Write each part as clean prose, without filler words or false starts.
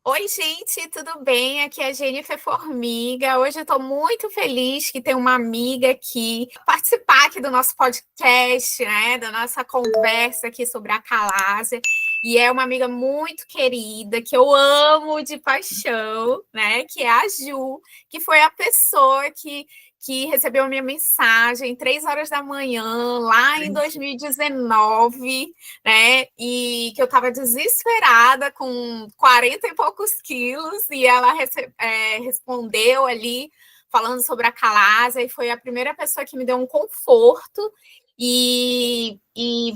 Oi, gente, tudo bem? Aqui é a Jennifer Formiga. Hoje eu estou muito feliz que tem uma amiga aqui participar aqui do nosso podcast, né? Da nossa conversa aqui sobre a Calásia. E é uma amiga muito querida, que eu amo de paixão, né? Que é a Ju, que foi a pessoa que recebeu a minha mensagem 3 horas da manhã, lá em 2019, né? E que eu estava desesperada com 40 e poucos quilos, e ela respondeu ali, falando sobre a calásia, e foi a primeira pessoa que me deu um conforto. E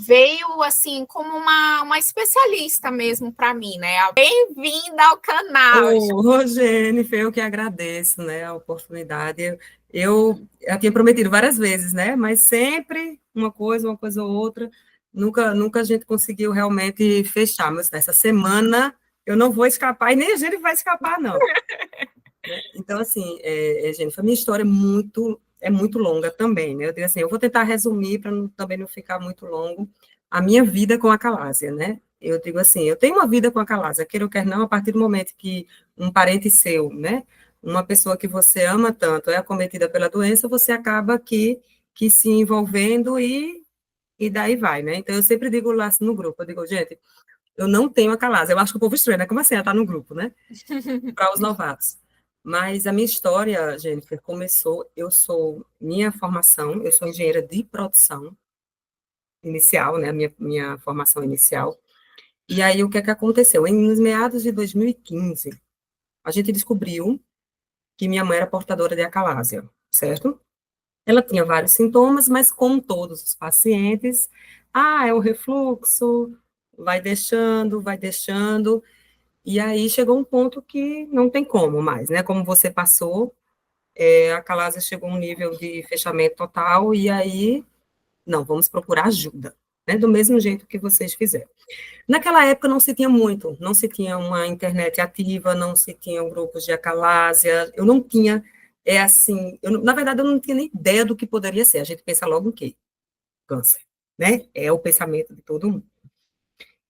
veio assim como uma especialista mesmo para mim, né? Bem-vinda ao canal. Ô, Jennifer, eu que agradeço, né, a oportunidade. Eu tinha prometido várias vezes, né, mas sempre uma coisa ou outra, nunca a gente conseguiu realmente fechar. Mas nessa semana eu não vou escapar e nem a gente vai escapar, não. Né? Então, assim, Jennifer, a minha história é muito longa também, né? Eu digo assim, eu vou tentar resumir para também não ficar muito longo a minha vida com a calásia, né? Eu digo assim, eu tenho uma vida com a calásia, queira ou quer não, a partir do momento que um parente seu, né, uma pessoa que você ama tanto é acometida pela doença, você acaba que se envolvendo e daí vai, né? Então, eu sempre digo lá no grupo, eu digo, gente, eu não tenho a calásia. Eu acho que o povo estranha, né? Como assim? Ela está no grupo, né? Para os novatos. Mas a minha história, Jennifer, começou. Minha formação, eu sou engenheira de produção inicial, né? Minha formação inicial. E aí, o que é que aconteceu? Nos meados de 2015, a gente descobriu que minha mãe era portadora de acalásia, certo? Ela tinha vários sintomas, mas como todos os pacientes, é o refluxo, vai deixando, e aí chegou um ponto que não tem como mais, né? Como você passou, a Calásia chegou a um nível de fechamento total, e aí, não, vamos procurar ajuda, né? Do mesmo jeito que vocês fizeram. Naquela época não se tinha muito, não se tinha uma internet ativa, não se tinham grupos de acalásia, eu não tinha, assim, na verdade eu não tinha nem ideia do que poderia ser, a gente pensa logo em quê? Câncer, né? É o pensamento de todo mundo.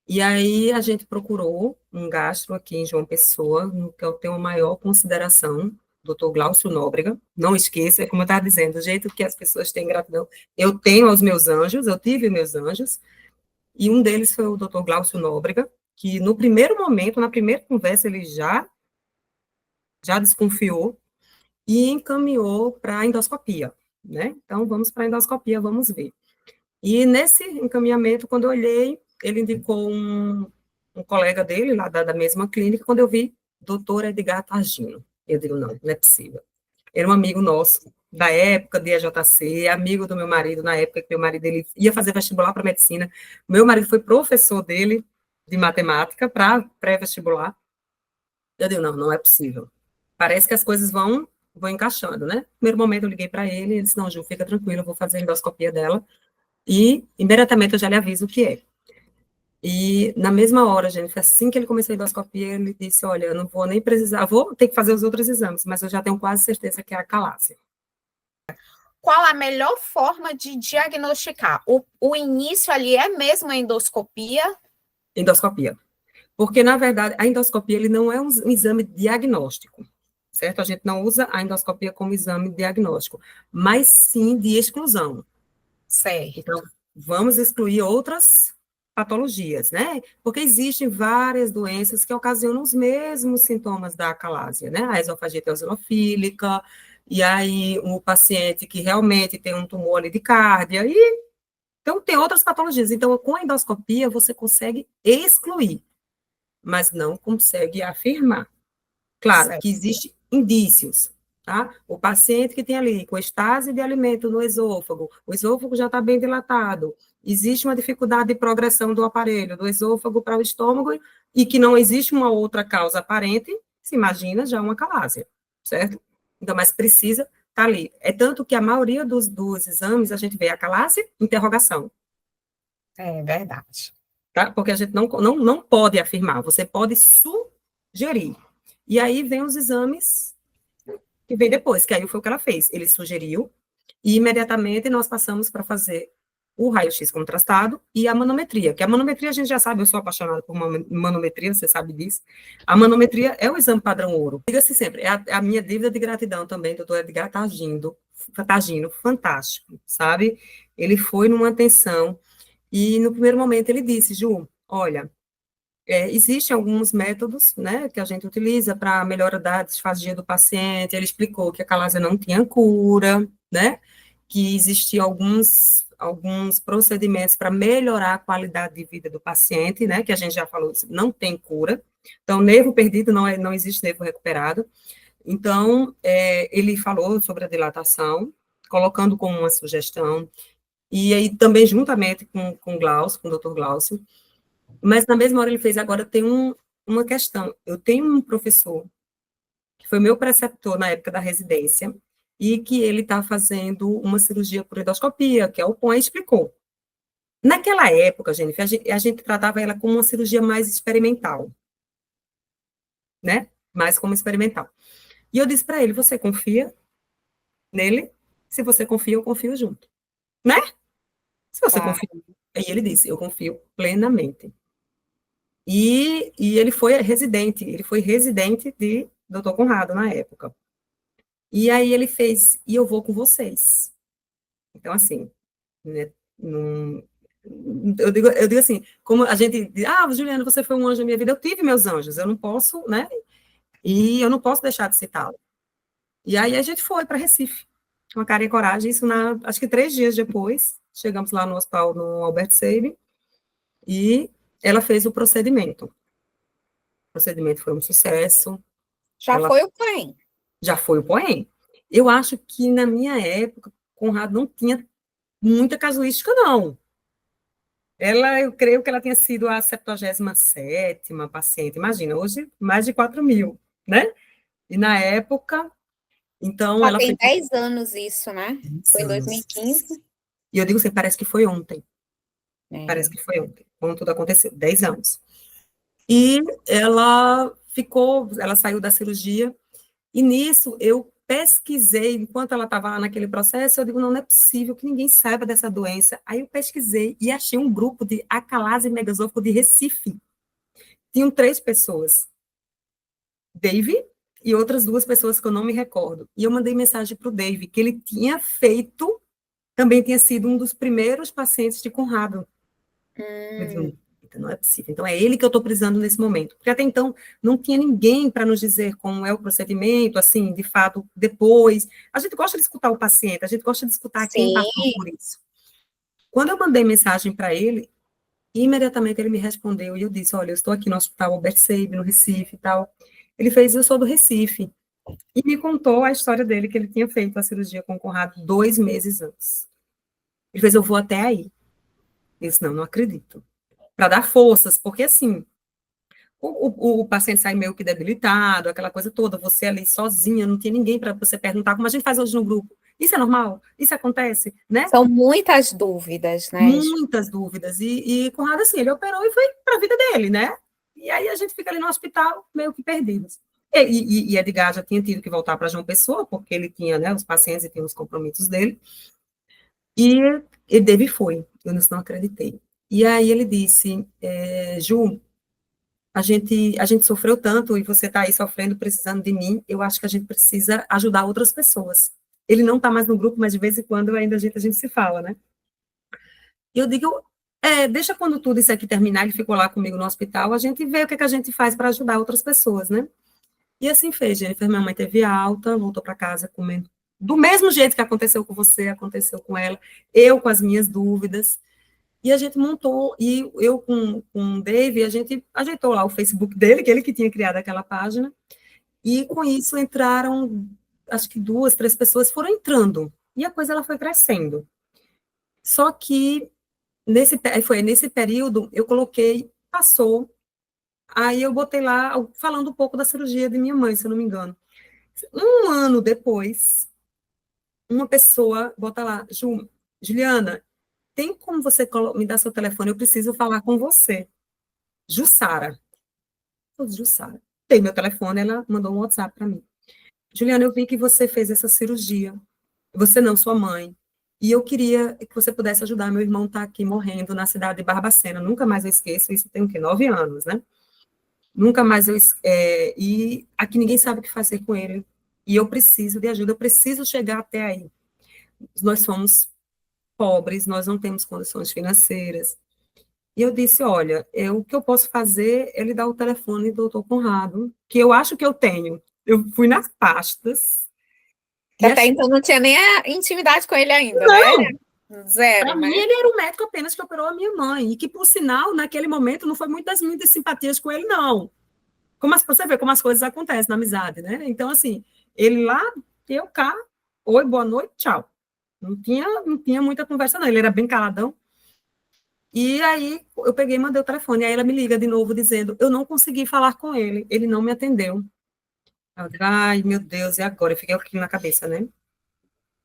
E aí a gente procurou um gastro aqui em João Pessoa, no que eu tenho a maior consideração, doutor Glaucio Nóbrega. Não esqueça, é como eu estava dizendo, do jeito que as pessoas têm gratidão. Eu tenho aos meus anjos, eu tive meus anjos, e um deles foi o doutor Glaucio Nóbrega, que no primeiro momento, na primeira conversa, ele já desconfiou e encaminhou para a endoscopia, né? Então, vamos para a endoscopia, vamos ver. E nesse encaminhamento, quando eu olhei, ele indicou um colega dele, lá da mesma clínica, quando eu vi, doutor Edgar Targino. Eu digo, não, não é possível. Era um amigo nosso, da época de EJC, amigo do meu marido, na época que meu marido ele ia fazer vestibular para medicina. Meu marido foi professor dele de matemática para pré-vestibular. Eu digo, não, não é possível. Parece que as coisas vão encaixando, né? No primeiro momento eu liguei para ele, ele disse, não, Ju, fica tranquilo, eu vou fazer a endoscopia dela e imediatamente eu já lhe aviso o que é. E na mesma hora, gente, assim que ele começou a endoscopia, ele disse: olha, eu não vou nem precisar, vou ter que fazer os outros exames, mas eu já tenho quase certeza que é a calásia. Qual a melhor forma de diagnosticar? O início ali é mesmo a endoscopia? Endoscopia. Porque, na verdade, a endoscopia ele não é um exame diagnóstico, certo? A gente não usa a endoscopia como exame diagnóstico, mas sim de exclusão. Certo. Então, vamos excluir outras patologias, né? Porque existem várias doenças que ocasionam os mesmos sintomas da acalásia, né? A esofagite eosinofílica, e aí o paciente que realmente tem um tumor ali de cárdia, e então tem outras patologias. Então, com a endoscopia, você consegue excluir, mas não consegue afirmar. Claro que Certo. existem indícios, tá? O paciente que tem ali com estase de alimento no esôfago, o esôfago já está bem dilatado, existe uma dificuldade de progressão do aparelho, do esôfago para o estômago, e que não existe uma outra causa aparente, se imagina já uma calásia, certo? Então, mas precisa estar tá ali. É tanto que a maioria dos exames a gente vê a calásia, interrogação, É verdade. tá? Porque a gente não pode afirmar, você pode sugerir. E aí vem os exames que vem depois, que aí foi o que ela fez. Ele sugeriu, e imediatamente nós passamos para fazer. o raio-x contrastado e a manometria, que a manometria a gente já sabe, eu sou apaixonada por manometria, você sabe disso. A manometria é o exame padrão ouro. Diga-se sempre, é a minha dívida de gratidão também, doutor Edgar tá agindo fantástico, sabe? Ele foi numa atenção e no primeiro momento ele disse, Ju, olha, existem alguns métodos, né, que a gente utiliza para melhora da disfagia do paciente. Ele explicou que a calásia não tinha cura, né, que existiam alguns procedimentos para melhorar a qualidade de vida do paciente, né, que a gente já falou, não tem cura. Então, nervo perdido não existe nervo recuperado. Então, ele falou sobre a dilatação, colocando como uma sugestão, e aí também juntamente com o Glaucio, com o doutor Glaucio, mas na mesma hora ele fez, agora tem uma questão. Eu tenho um professor, que foi meu preceptor na época da residência, e que ele está fazendo uma cirurgia por endoscopia, que é o PON, e explicou. Naquela época, Jennifer, a gente tratava ela como uma cirurgia mais experimental, né? Mais como experimental. E eu disse para ele, você confia nele? Se você confia, eu confio junto. Né? Se você Claro. confia. Aí ele disse, eu confio plenamente. E ele foi residente de Dr. Conrado na época. E aí ele fez, e eu vou com vocês. Então, assim, né, eu digo assim, como a gente diz, Juliana, você foi um anjo na minha vida, eu tive meus anjos, eu não posso, né, e eu não posso deixar de citá-lo. E aí a gente foi para Recife, com a cara e coragem, isso acho que 3 dias depois, chegamos lá no hospital, no Albert Sabin, e ela fez o procedimento. O procedimento foi um sucesso, Já ela foi o PAN. já foi o POEM. Eu acho que na minha época, Conrado não tinha muita casuística, não. Eu creio que ela tinha sido a 77ª paciente. Imagina, hoje mais de 4.000, né? E na época, então, Já ela tem foi 10 anos isso, né? 10 Foi em anos. 2015. E eu digo assim, parece que foi ontem. Parece É. que foi ontem, quando tudo aconteceu, 10 anos. E ela saiu da cirurgia. E nisso eu pesquisei, enquanto ela estava lá naquele processo, eu digo, não é possível que ninguém saiba dessa doença. Aí eu pesquisei e achei um grupo de acalase megasófico de Recife. Tinham 3 pessoas, Dave e outras 2 pessoas que eu não me recordo. E eu mandei mensagem para o Dave, que ele tinha feito, também tinha sido um dos primeiros pacientes de Conrado. Eu Hum, digo, então não é possível. Então é ele que eu estou precisando nesse momento. Porque até então não tinha ninguém para nos dizer como é o procedimento, assim, de fato, depois. A gente gosta de escutar o paciente, a gente gosta de escutar quem sim, passou por isso. Quando eu mandei mensagem para ele, imediatamente ele me respondeu e eu disse, olha, eu estou aqui no Hospital Albert Sabin, no Recife e tal. Ele fez, eu sou do Recife. E me contou a história dele, que ele tinha feito a cirurgia com o Conrado 2 meses antes. Ele fez, eu vou até aí. Eu disse, não acredito. Para dar forças, porque assim, o paciente sai meio que debilitado, aquela coisa toda, você ali sozinha, não tinha ninguém para você perguntar, como a gente faz hoje no grupo. Isso é normal? Isso acontece? Né? são muitas dúvidas, né, Ju? Muitas dúvidas. E Conrado, assim, ele operou e foi para a vida dele, né? E aí a gente fica ali no hospital meio que perdidos. E Edgar já tinha tido que voltar para João Pessoa, porque ele tinha, né, os pacientes e tinha os compromissos dele. E ele Dave foi, eu não acreditei. E aí ele disse, Ju, a gente sofreu tanto e você está aí sofrendo, precisando de mim, eu acho que a gente precisa ajudar outras pessoas. Ele não está mais no grupo, mas de vez em quando ainda a gente se fala, né? E eu digo, deixa quando tudo isso aqui terminar, ele ficou lá comigo no hospital, a gente vê o que, é que a gente faz para ajudar outras pessoas, né? E assim fez, Jennifer, minha mãe teve alta, voltou para casa comendo. Do mesmo jeito que aconteceu com você, aconteceu com ela, eu com as minhas dúvidas, e a gente montou, e eu com o Dave, a gente ajeitou lá o Facebook dele, que ele que tinha criado aquela página, e com isso entraram, acho que 2, 3 pessoas foram entrando, e a coisa ela foi crescendo. Só que foi nesse período, eu coloquei, passou, aí eu botei lá, falando um pouco da cirurgia de minha mãe, se eu não me engano. Um ano depois, uma pessoa bota lá, Juliana, tem como você me dar seu telefone? Eu preciso falar com você. Jussara. Jussara. Tem meu telefone, ela mandou um WhatsApp para mim. Juliana, eu vi que você fez essa cirurgia. Você não, sua mãe. E eu queria que você pudesse ajudar. Meu irmão está aqui morrendo na cidade de Barbacena. Nunca mais eu esqueço. Isso tem o quê? 9 anos, né? Nunca mais e aqui ninguém sabe o que fazer com ele. E eu preciso de ajuda. Eu preciso chegar até aí. Nós somos pobres. Nós não temos condições financeiras. E eu disse, olha, o que eu posso fazer é lhe dar o telefone do doutor Conrado, que eu acho que eu tenho. Eu fui nas pastas Que e até achei. então não tinha nem a intimidade com ele ainda, né? Não, Zero, para né? mim ele era o médico apenas que operou a minha mãe, e que, por sinal, naquele momento não foi muitas simpatias com ele, não. Você vê como as coisas acontecem na amizade, né? Então, assim, ele lá, eu cá, oi, boa noite, tchau. Não tinha muita conversa, não. Ele era bem caladão. E aí eu peguei e mandei o telefone. Aí ela me liga de novo dizendo: eu não consegui falar com ele não me atendeu. Eu digo, ai, meu Deus, e agora? Eu fiquei aqui na cabeça, né?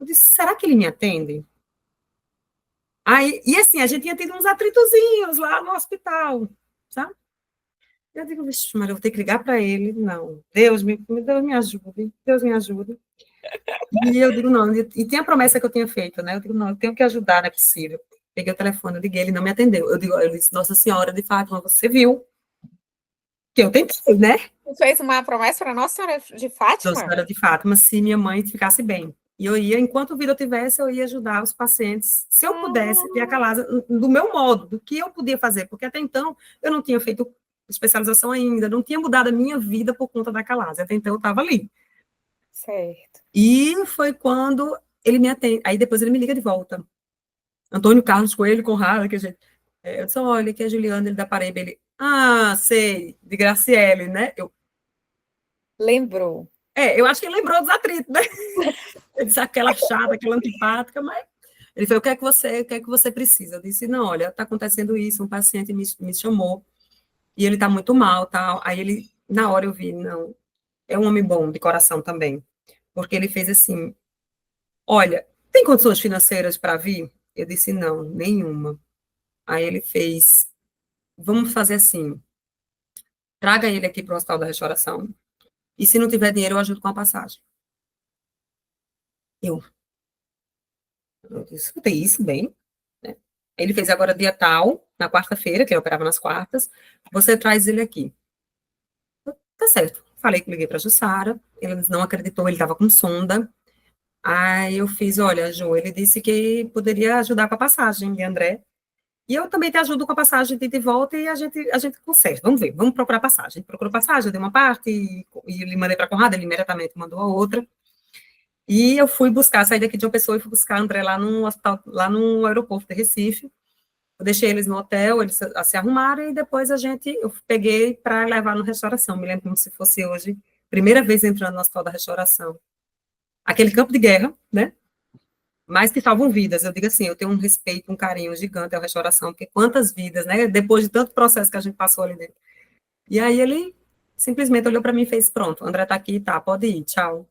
Eu disse, será que ele me atende? Aí, e assim, a gente tinha tido uns atritozinhos lá no hospital, sabe? Eu digo, vixe, mas eu vou ter que ligar para ele. Não, Deus me ajude, Deus me ajude. E eu digo, não, e tem a promessa que eu tinha feito, né? Eu digo, não, eu tenho que ajudar, não é possível. Peguei o telefone, eu liguei, ele não me atendeu. Eu disse, Nossa Senhora de Fátima, você viu que eu tentei, né? Você fez uma promessa para Nossa Senhora de Nossa Fátima? Senhora de Fátima, se minha mãe ficasse bem. E eu ia, enquanto vida eu tivesse, eu ia ajudar os pacientes, se eu pudesse, ter a Ah, Calasa, do meu modo, do que eu podia fazer, porque até então eu não tinha feito especialização ainda, não tinha mudado a minha vida por conta da Calasa, até então eu estava ali. certo. E foi quando ele me atende, aí depois ele me liga de volta. Antônio Carlos Coelho Conrado, que a gente. Eu disse, olha, que é Juliana, ele da Paraíba, ele. Ah, sei, de Graciele, né? Lembrou. Eu acho que ele lembrou dos atritos, né? Ele disse aquela chata, aquela antipática, mas ele falou, o que é que você precisa? Eu disse, não, olha, está acontecendo isso, um paciente me chamou e ele está muito mal, tal. Aí ele, na hora eu vi, não, é um homem bom de coração também, porque ele fez assim, olha, tem condições financeiras para vir? Eu disse, não, nenhuma. Aí ele fez, vamos fazer assim, traga ele aqui para o Hospital da Restauração e se não tiver dinheiro eu ajudo com a passagem. Eu, eu escutei isso bem, né? Ele fez agora dia tal, na quarta-feira, que eu operava nas quartas, você traz ele aqui. Tá certo. Falei que liguei para a Jussara, ele não acreditou, ele estava com sonda. Aí eu fiz, olha, Ju, ele disse que poderia ajudar com a passagem de André. E eu também te ajudo com a passagem de ida e volta e a gente conserta. Vamos ver, vamos procurar passagem. Procurou passagem, eu dei uma parte e ele mandei para a Conrado, ele imediatamente mandou a outra. E eu fui buscar, saí daqui de uma pessoa e fui buscar André lá no hospital, lá no aeroporto de Recife. Eu deixei eles no hotel, eles se arrumaram e depois eu peguei para levar no restauração. Me lembro como se fosse hoje, primeira vez entrando no hospital da restauração. Aquele campo de guerra, né? Mas que salvam vidas. Eu digo assim, eu tenho um respeito, um carinho gigante à restauração, porque quantas vidas, né? Depois de tanto processo que a gente passou ali dentro. E aí ele simplesmente olhou para mim e fez, pronto, André tá aqui, tá, pode ir, tchau.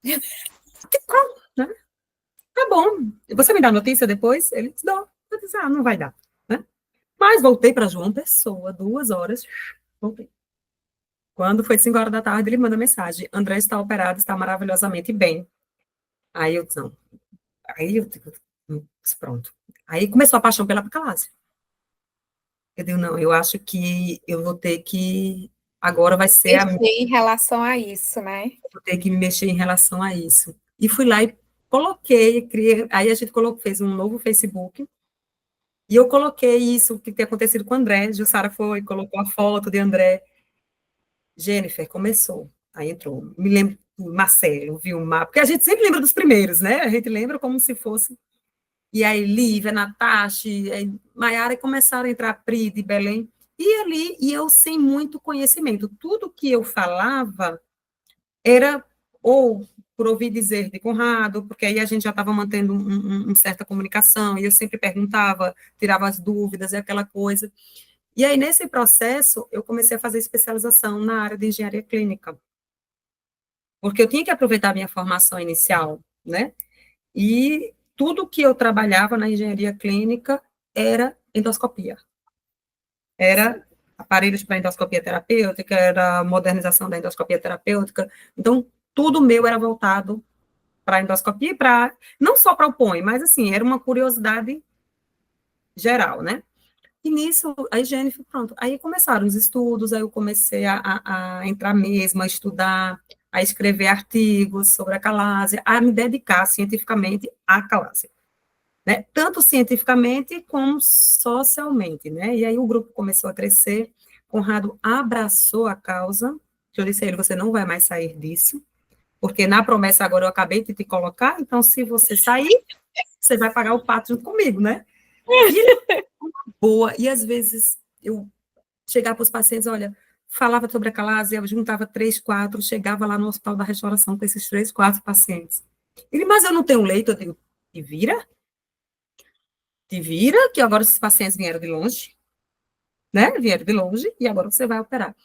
Né? Tá bom. Você me dá notícia depois? Ele disse, dou. Eu disse, não vai dar, né? Mas voltei para João Pessoa, 2 horas, voltei. Quando foi 5 horas da tarde, ele manda mensagem: André está operado, está maravilhosamente bem. Aí eu disse, não. Aí eu digo, pronto. Aí começou a paixão pela classe. Eu digo, não, eu acho que eu vou ter que. Agora vai ser a minha. Mexer em relação a isso, né? Vou ter que me mexer em relação a isso. E fui lá e coloquei, criei. Aí a gente fez um novo Facebook. E eu coloquei isso, o que tem acontecido com o André. Jussara foi, colocou a foto de André. Jennifer começou. Aí entrou. Me lembro do Marcelo, Vilmar, porque a gente sempre lembra dos primeiros, né? A gente lembra como se fosse. E aí, Lívia, Natasha, Maiara, e começaram a entrar Pri de Belém. E ali, e eu sem muito conhecimento. Tudo que eu falava era ou por ouvir dizer de Conrado, porque aí a gente já estava mantendo uma certa comunicação, e eu sempre perguntava, tirava as dúvidas e aquela coisa. E aí, nesse processo, eu comecei a fazer especialização na área de engenharia clínica, porque eu tinha que aproveitar a minha formação inicial, né? E tudo que eu trabalhava na engenharia clínica era endoscopia. Era aparelhos para endoscopia terapêutica, era modernização da endoscopia terapêutica. Então, tudo meu era voltado para endoscopia, não só para o POI, mas assim, era uma curiosidade geral, né? E nisso, a Jennifer, pronto, aí começaram os estudos, aí eu comecei a entrar mesmo, a estudar, a escrever artigos sobre a calásia, a me dedicar cientificamente à calásia, né? Tanto cientificamente como socialmente, né? E aí o grupo começou a crescer, Conrado abraçou a causa, que eu disse a ele, você não vai mais sair disso, porque na promessa agora eu acabei de te colocar, então se você sair, você vai pagar o pato junto comigo, né? E ele boa, e às vezes eu chegava para os pacientes, olha, falava sobre a calásia, eu juntava 3, 4, chegava lá no Hospital da Restauração com esses 3, 4 pacientes. Ele, mas eu não tenho leito, eu digo, te vira, que agora esses pacientes vieram de longe, né, vieram de longe, e agora você vai operar.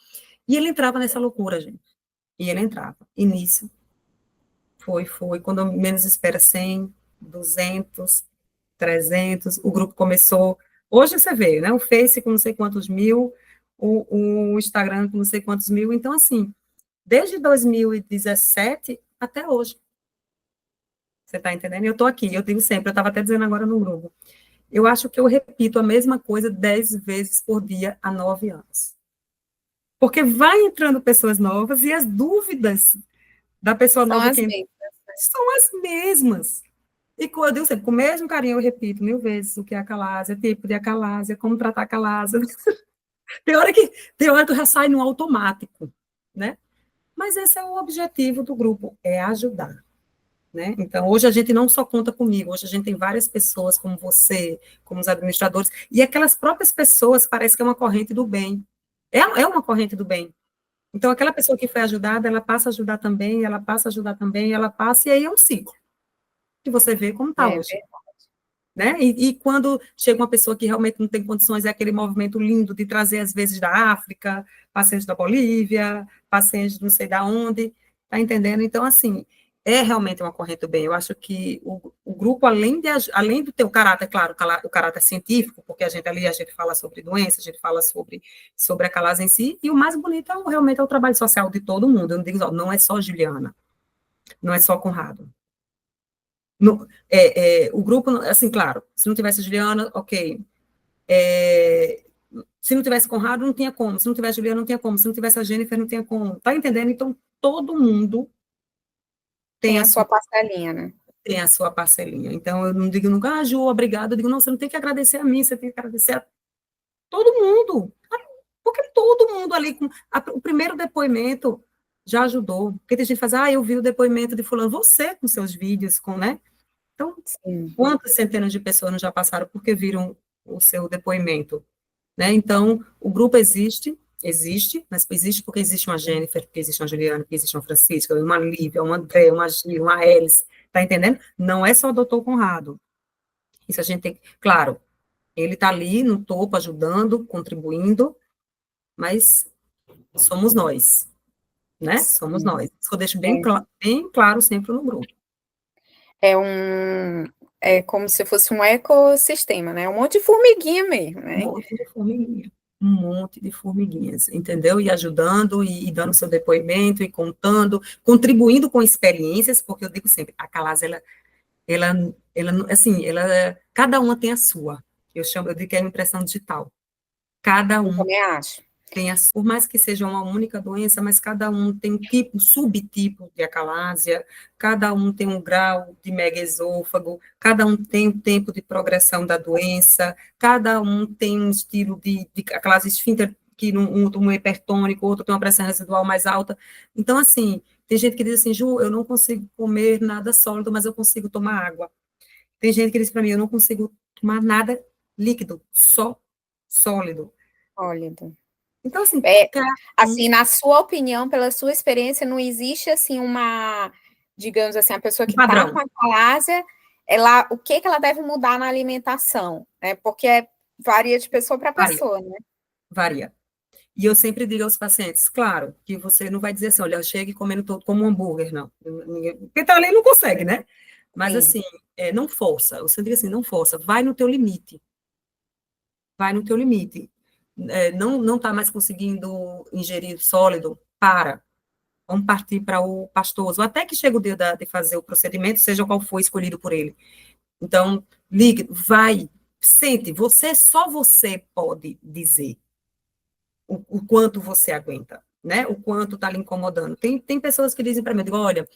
E ele entrava nessa loucura, gente, e ele entrava, e nisso, quando menos espera 100, 200, 300, o grupo começou, hoje você vê, né, o Face com não sei quantos mil, o Instagram com não sei quantos mil, então, assim, desde 2017 até hoje, você está entendendo? Eu estou aqui, eu digo sempre, eu estava até dizendo agora no grupo, eu acho que eu repito a mesma coisa 10 vezes por dia há 9 anos. Porque vai entrando pessoas novas e as dúvidas da pessoa São nova as que mesmas. são as mesmas. E quando eu digo sempre, com o mesmo carinho, eu repito 1000 vezes o que é a calásia, tipo de acalásia, como tratar a calásia. Tem hora que já sai no automático, né? Mas esse é o objetivo do grupo, é ajudar. Né? Então, hoje a gente não só conta comigo, hoje a gente tem várias pessoas como você, como os administradores, e aquelas próprias pessoas parece que é uma corrente do bem. É uma corrente do bem. Então, aquela pessoa que foi ajudada, ela passa a ajudar também, ela passa a ajudar também, ela passa, e aí é um ciclo, que você vê como está É hoje. Né? E quando chega uma pessoa que realmente não tem condições, é aquele movimento lindo de trazer, às vezes, da África, pacientes da Bolívia, pacientes não sei da onde, tá entendendo? Então, assim, é realmente uma corrente do bem. Eu acho que o grupo, além do teu caráter, claro, o caráter científico, porque a gente fala sobre doença, a gente fala sobre a calase em si, e o mais bonito realmente é o trabalho social de todo mundo. Eu não digo, não é só Juliana, não é só Conrado. O grupo, assim, claro, se não tivesse Juliana, ok. Se não tivesse Conrado, não tinha como. Se não tivesse Juliana, não tinha como. Se não tivesse a Jennifer, não tinha como. Tá entendendo? Então, todo mundo tem Tem a a sua, sua parcelinha, né? tem a sua parcelinha. Então, eu não digo nunca, Ju, obrigada. Eu digo, não, você não tem que agradecer a mim, você tem que agradecer a todo mundo. Porque todo mundo ali, o primeiro depoimento já ajudou. Porque tem gente que faz, eu vi o depoimento de fulano. Você, com seus vídeos, né? Então, Sim. quantas centenas de pessoas não já passaram porque viram o seu depoimento? Né? Então, o grupo existe, mas existe porque existe uma Jennifer, porque existe uma Juliana, porque existe uma Francisca, uma Lívia, uma André, uma Gil, uma Alice, tá entendendo? Não é só o doutor Conrado. Isso a gente tem, claro, ele está ali no topo, ajudando, contribuindo, mas somos nós, né? Somos Sim. nós. Isso eu deixo É, bem claro sempre no grupo. é como se fosse um ecossistema, né? Um monte de formiguinha mesmo, Um né? monte de formiguinha. Um monte de formiguinhas, entendeu? E ajudando, e dando seu depoimento, e contando, contribuindo com experiências, porque eu digo sempre, a Calaz, assim, cada uma tem a sua. Eu digo que é uma impressão digital. Cada Eu um também acho. tem por mais que seja uma única doença, mas cada um tem um tipo, subtipo de acalásia, cada um tem um grau de megaesôfago, cada um tem um tempo de progressão da doença, cada um tem um estilo de acalásia esfíncter, que um é hipertônico, outro tem uma pressão residual mais alta. Então, assim, tem gente que diz assim, Ju, eu não consigo comer nada sólido, mas eu consigo tomar água. Tem gente que diz para mim, eu não consigo tomar nada líquido, só sólido. Sólido. Então, assim, Assim, na sua opinião, pela sua experiência, não existe assim digamos assim, a pessoa um que está padrão. com a falásia, o que ela deve mudar na alimentação, né? Porque varia de pessoa para Varia, pessoa, né? varia. E eu sempre digo aos pacientes, claro, que você não vai dizer assim, olha, chegue comendo todo como um hambúrguer, não. Porque tá ali não consegue, né? Mas Sim. assim, não força. Eu sempre digo assim, não força, vai no teu limite. Vai no teu limite. Não tá mais conseguindo ingerir sólido, para. vamos partir para o pastoso, até que chega o dia de fazer o procedimento, seja qual for escolhido por ele. Então, ligue, vai, sente, só você pode dizer o quanto você aguenta, né? O quanto está lhe incomodando. Tem pessoas que dizem para mim, eu digo, olha,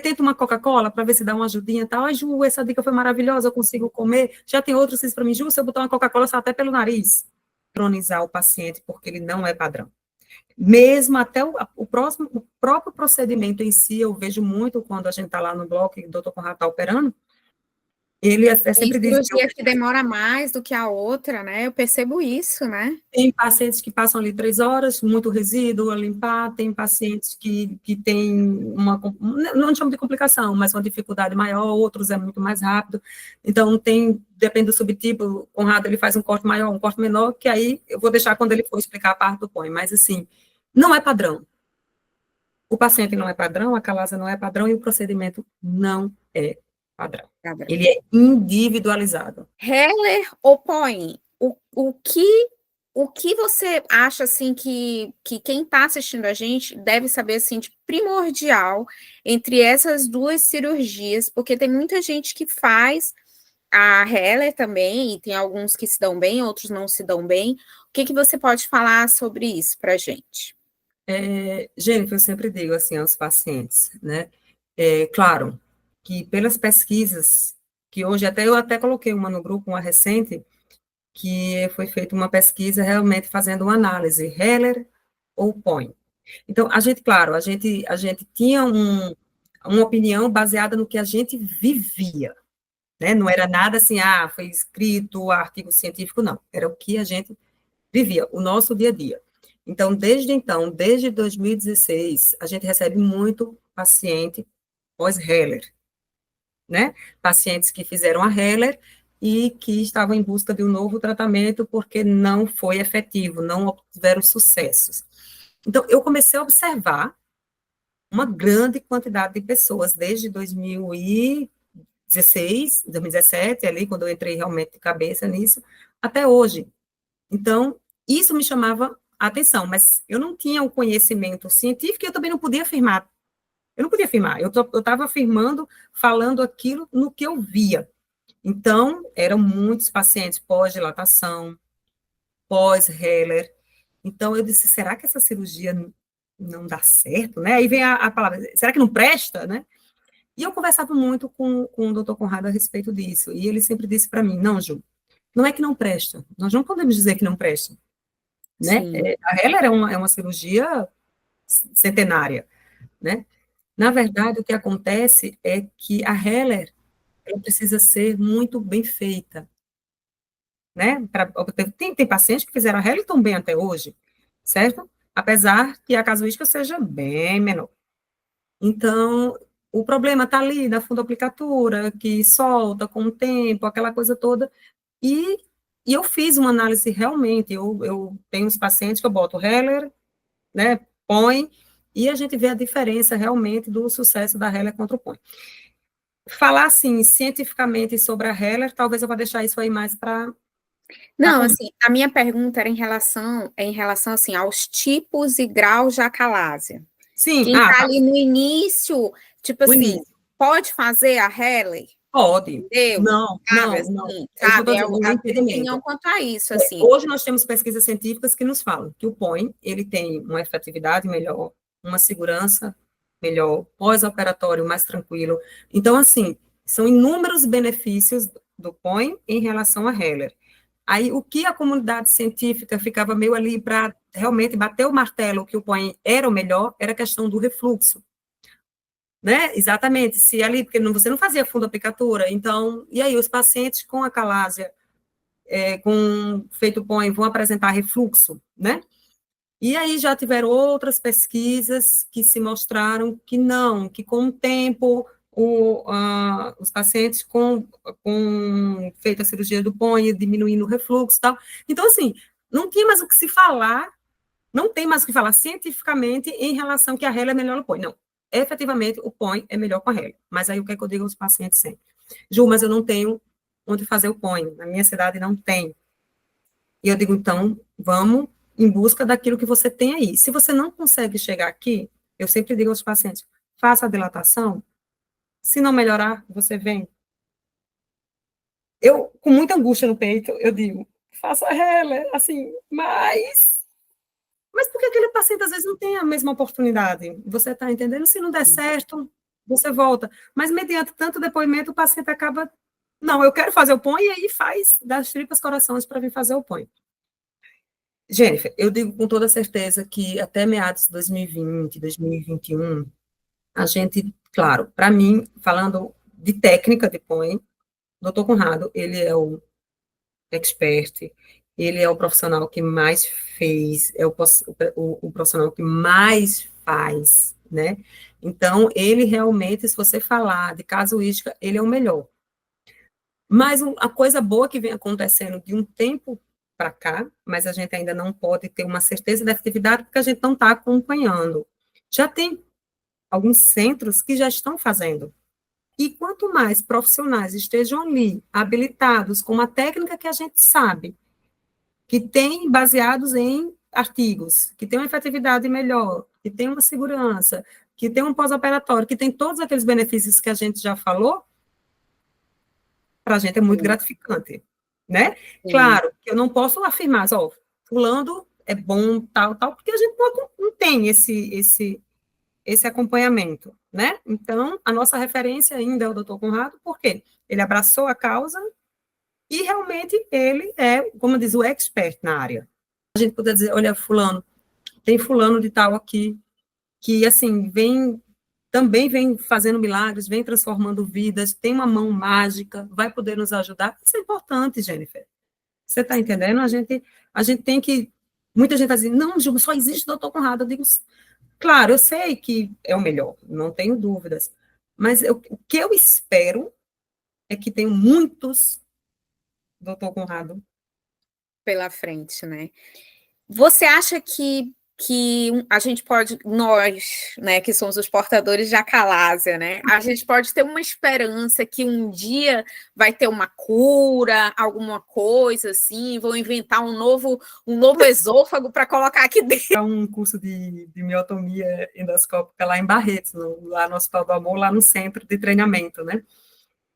tenta uma Coca-Cola para ver se dá uma ajudinha e tal. Ai, Ju, essa dica foi maravilhosa, eu consigo comer. Já tem outros que dizem para mim, Ju, se eu botar uma Coca-Cola, sai até pelo nariz. Cronizar o paciente, porque ele não é padrão. Mesmo até o próprio procedimento em si, eu vejo muito quando a gente está lá no bloco e o doutor Conrado está operando, ele Tem sempre diz que cirurgia que demora mais do que a outra, né? Eu percebo isso, né? tem pacientes que passam ali 3 horas, muito resíduo a limpar, tem pacientes que têm não chamo de complicação, mas uma dificuldade maior, outros é muito mais rápido. Então, depende do subtipo, o Conrado ele faz um corte maior, um corte menor, que aí eu vou deixar quando ele for explicar a parte do põe, mas assim, não é padrão. O paciente não é padrão, a calasa não é padrão e o procedimento não é padrão. Ele é individualizado. Heller ou Poin, o que você acha assim que quem está assistindo a gente deve saber assim de primordial entre essas duas cirurgias, porque tem muita gente que faz a Heller também, e tem alguns que se dão bem, outros não se dão bem. O que você pode falar sobre isso para a gente? Jennifer, eu sempre digo assim aos pacientes, né? Claro que pelas pesquisas, que hoje eu até coloquei uma no grupo, uma recente, que foi feita uma pesquisa realmente fazendo uma análise, Heller ou Point. Então, claro, a gente tinha uma opinião baseada no que a gente vivia, né? Não era nada assim, foi escrito, artigo científico, não. Era o que a gente vivia, o nosso dia a dia. Então, desde 2016, a gente recebe muito paciente pós-Heller, né? Pacientes que fizeram a Heller e que estavam em busca de um novo tratamento porque não foi efetivo, não obtiveram sucessos. Então, eu comecei a observar uma grande quantidade de pessoas desde 2016, 2017, ali, quando eu entrei realmente de cabeça nisso, até hoje. Então, isso me chamava a atenção, mas eu não tinha o conhecimento científico e eu também não podia afirmar. Eu não podia afirmar, eu estava afirmando, falando aquilo no que eu via. Então, eram muitos pacientes pós-dilatação, pós-Heller. Então, eu disse, será que essa cirurgia não dá certo, né? Aí vem a palavra, será que não presta, né? E eu conversava muito com o doutor Conrado a respeito disso, e ele sempre disse para mim, não, Ju, não é que não presta, nós não podemos dizer que não presta, né? A Heller é uma cirurgia centenária, né? Na verdade, o que acontece é que a Heller ela precisa ser muito bem feita, né? Tem pacientes que fizeram a Heller e estão bem até hoje, certo? Apesar que a casuística seja bem menor. Então, o problema está ali na fundoaplicatura, que solta com o tempo, aquela coisa toda, e eu fiz uma análise realmente, eu tenho uns pacientes que eu boto Heller, né, põe, e a gente vê a diferença realmente do sucesso da Heller contra o põe. Falar, assim, cientificamente sobre a Heller, talvez eu vá deixar isso aí mais para... Não, assim, a minha pergunta era em relação assim, aos tipos e graus de acalásia. Sim, Quem está ali no início, tipo assim, pode fazer a Heller? Pode. Entendeu? Não, sabe, não. assim, É isso que eu estou sabe? dizendo, o A tua impedimento. opinião quanto a isso, assim. Hoje nós temos pesquisas científicas que nos falam que o POEM, ele tem uma efetividade melhor, uma segurança melhor, pós-operatório mais tranquilo. Então, assim, são inúmeros benefícios do POEM em relação a Heller. Aí, o que a comunidade científica ficava meio ali para realmente bater o martelo que o POEM era o melhor, era a questão do refluxo. Né? Exatamente, se ali, porque você não fazia fundoaplicatura, então, e aí os pacientes com acalásia, com feito POEM, vão apresentar refluxo, né? E aí já tiveram outras pesquisas que se mostraram que não, que com o tempo, os pacientes com feita a cirurgia do POEM, diminuindo o refluxo e tal. Então, assim, não tinha mais o que se falar, não tem mais o que falar cientificamente em relação que a Heller é melhor no POEM, não. Efetivamente, o POEM é melhor com a Heller. Mas aí o que é que eu digo aos pacientes sempre? Ju, mas eu não tenho onde fazer o POEM, na minha cidade não tem. E eu digo, então, vamos em busca daquilo que você tem aí. Se você não consegue chegar aqui, eu sempre digo aos pacientes, faça a dilatação, se não melhorar, você vem. Eu, com muita angústia no peito, eu digo, faça ela, assim, mas por que aquele paciente às vezes não tem a mesma oportunidade? Você está entendendo? Se não der certo, você volta. Mas mediante tanto depoimento, o paciente acaba, não, eu quero fazer o põe, e aí faz das tripas corações para vir fazer o põe. Jennifer, eu digo com toda certeza que até meados de 2020, 2021, a gente, claro, para mim, falando de técnica de põe, doutor Conrado, ele é o expert, ele é o profissional que mais fez, é o profissional que mais faz, né? Então, ele realmente, se você falar de casuística, ele é o melhor. Mas a coisa boa que vem acontecendo de um tempo para cá, mas a gente ainda não pode ter uma certeza da efetividade porque a gente não está acompanhando. Já tem alguns centros que já estão fazendo. E quanto mais profissionais estejam ali, habilitados com uma técnica que a gente sabe, que tem baseados em artigos, que tem uma efetividade melhor, que tem uma segurança, que tem um pós-operatório, que tem todos aqueles benefícios que a gente já falou, para a gente é muito gratificante, né? Claro, que eu não posso afirmar, ó, fulano é bom, tal, tal, porque a gente não tem esse acompanhamento, né? Então, a nossa referência ainda é o doutor Conrado, porque ele abraçou a causa e realmente ele é, como diz, o expert na área. A gente poder dizer, olha, fulano, tem fulano de tal aqui, que, assim, também vem fazendo milagres, vem transformando vidas, tem uma mão mágica, vai poder nos ajudar. Isso é importante, Jennifer. Você está entendendo? A gente tem que... Muita gente vai dizer, não, Gil, só existe doutor Conrado. Eu digo, claro, eu sei que é o melhor, não tenho dúvidas, mas o que eu espero é que tenham muitos doutor Conrado pela frente, né? Você acha que a gente pode, nós, né, que somos os portadores de acalásia, né, a gente pode ter uma esperança que um dia vai ter uma cura, alguma coisa assim, vão inventar um novo esôfago para colocar aqui dentro? É um curso de miotomia endoscópica lá em Barretos, lá no Hospital do Amor, lá no centro de treinamento, né?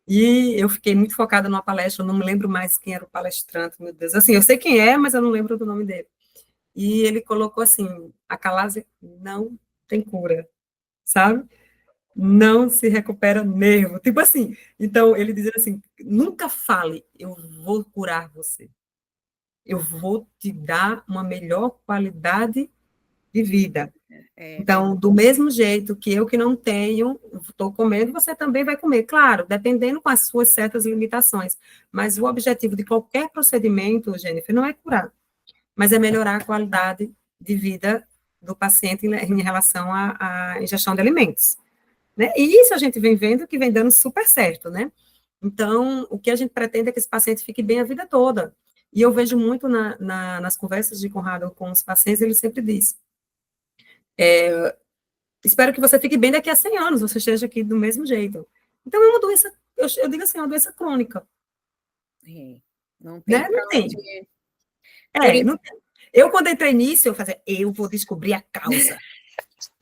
E eu fiquei muito focada numa palestra, eu não me lembro mais quem era o palestrante, meu Deus. Assim, eu sei quem é, mas eu não lembro do nome dele. E ele colocou assim, a calásia não tem cura, sabe? Não se recupera nervo. Tipo assim, então ele dizia assim, nunca fale, eu vou curar você. Eu vou te dar uma melhor qualidade de vida. Então, do mesmo jeito que eu que não tenho, estou comendo, você também vai comer. Claro, dependendo com as suas certas limitações. Mas o objetivo de qualquer procedimento, Jennifer, não é curar, mas é melhorar a qualidade de vida do paciente em relação à ingestão de alimentos. Né? E isso a gente vem vendo que vem dando super certo, né? Então, o que a gente pretende é que esse paciente fique bem a vida toda. E eu vejo muito nas conversas de Conrado com os pacientes, ele sempre diz, espero que você fique bem daqui a 100 anos, você esteja aqui do mesmo jeito. Então, é uma doença, eu digo assim, é uma doença crônica. Não tem Né? para Não tem. Não tem. Eu, quando entrei nisso, eu fazia, eu vou descobrir a causa.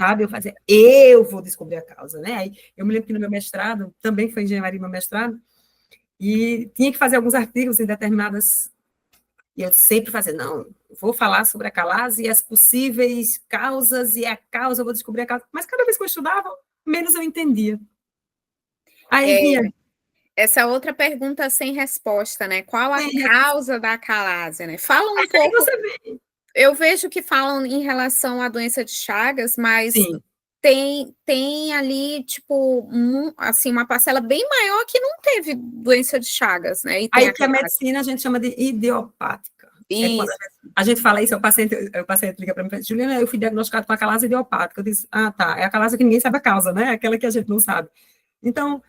Sabe? Eu vou descobrir a causa, né? Aí, eu me lembro que no meu mestrado, também foi engenharia meu mestrado, e tinha que fazer alguns artigos em determinadas... E eu sempre fazia, não, vou falar sobre a calase e as possíveis causas, e a causa, eu vou descobrir a causa. Mas cada vez que eu estudava, menos eu entendia. Aí vinha... Essa outra pergunta sem resposta, né? Qual a causa da acalásia, né? Fala um pouco... Você vê. Eu vejo que falam em relação à doença de Chagas, mas Sim. tem ali, tipo, assim, uma parcela bem maior que não teve doença de Chagas, né? E tem Aí que a medicina a gente chama de idiopática. Isso. A gente fala isso, o paciente liga para mim e fala, Juliana, eu fui diagnosticado com a calase idiopática. Eu disse, tá, é a calase que ninguém sabe a causa, né? Aquela que a gente não sabe. Então,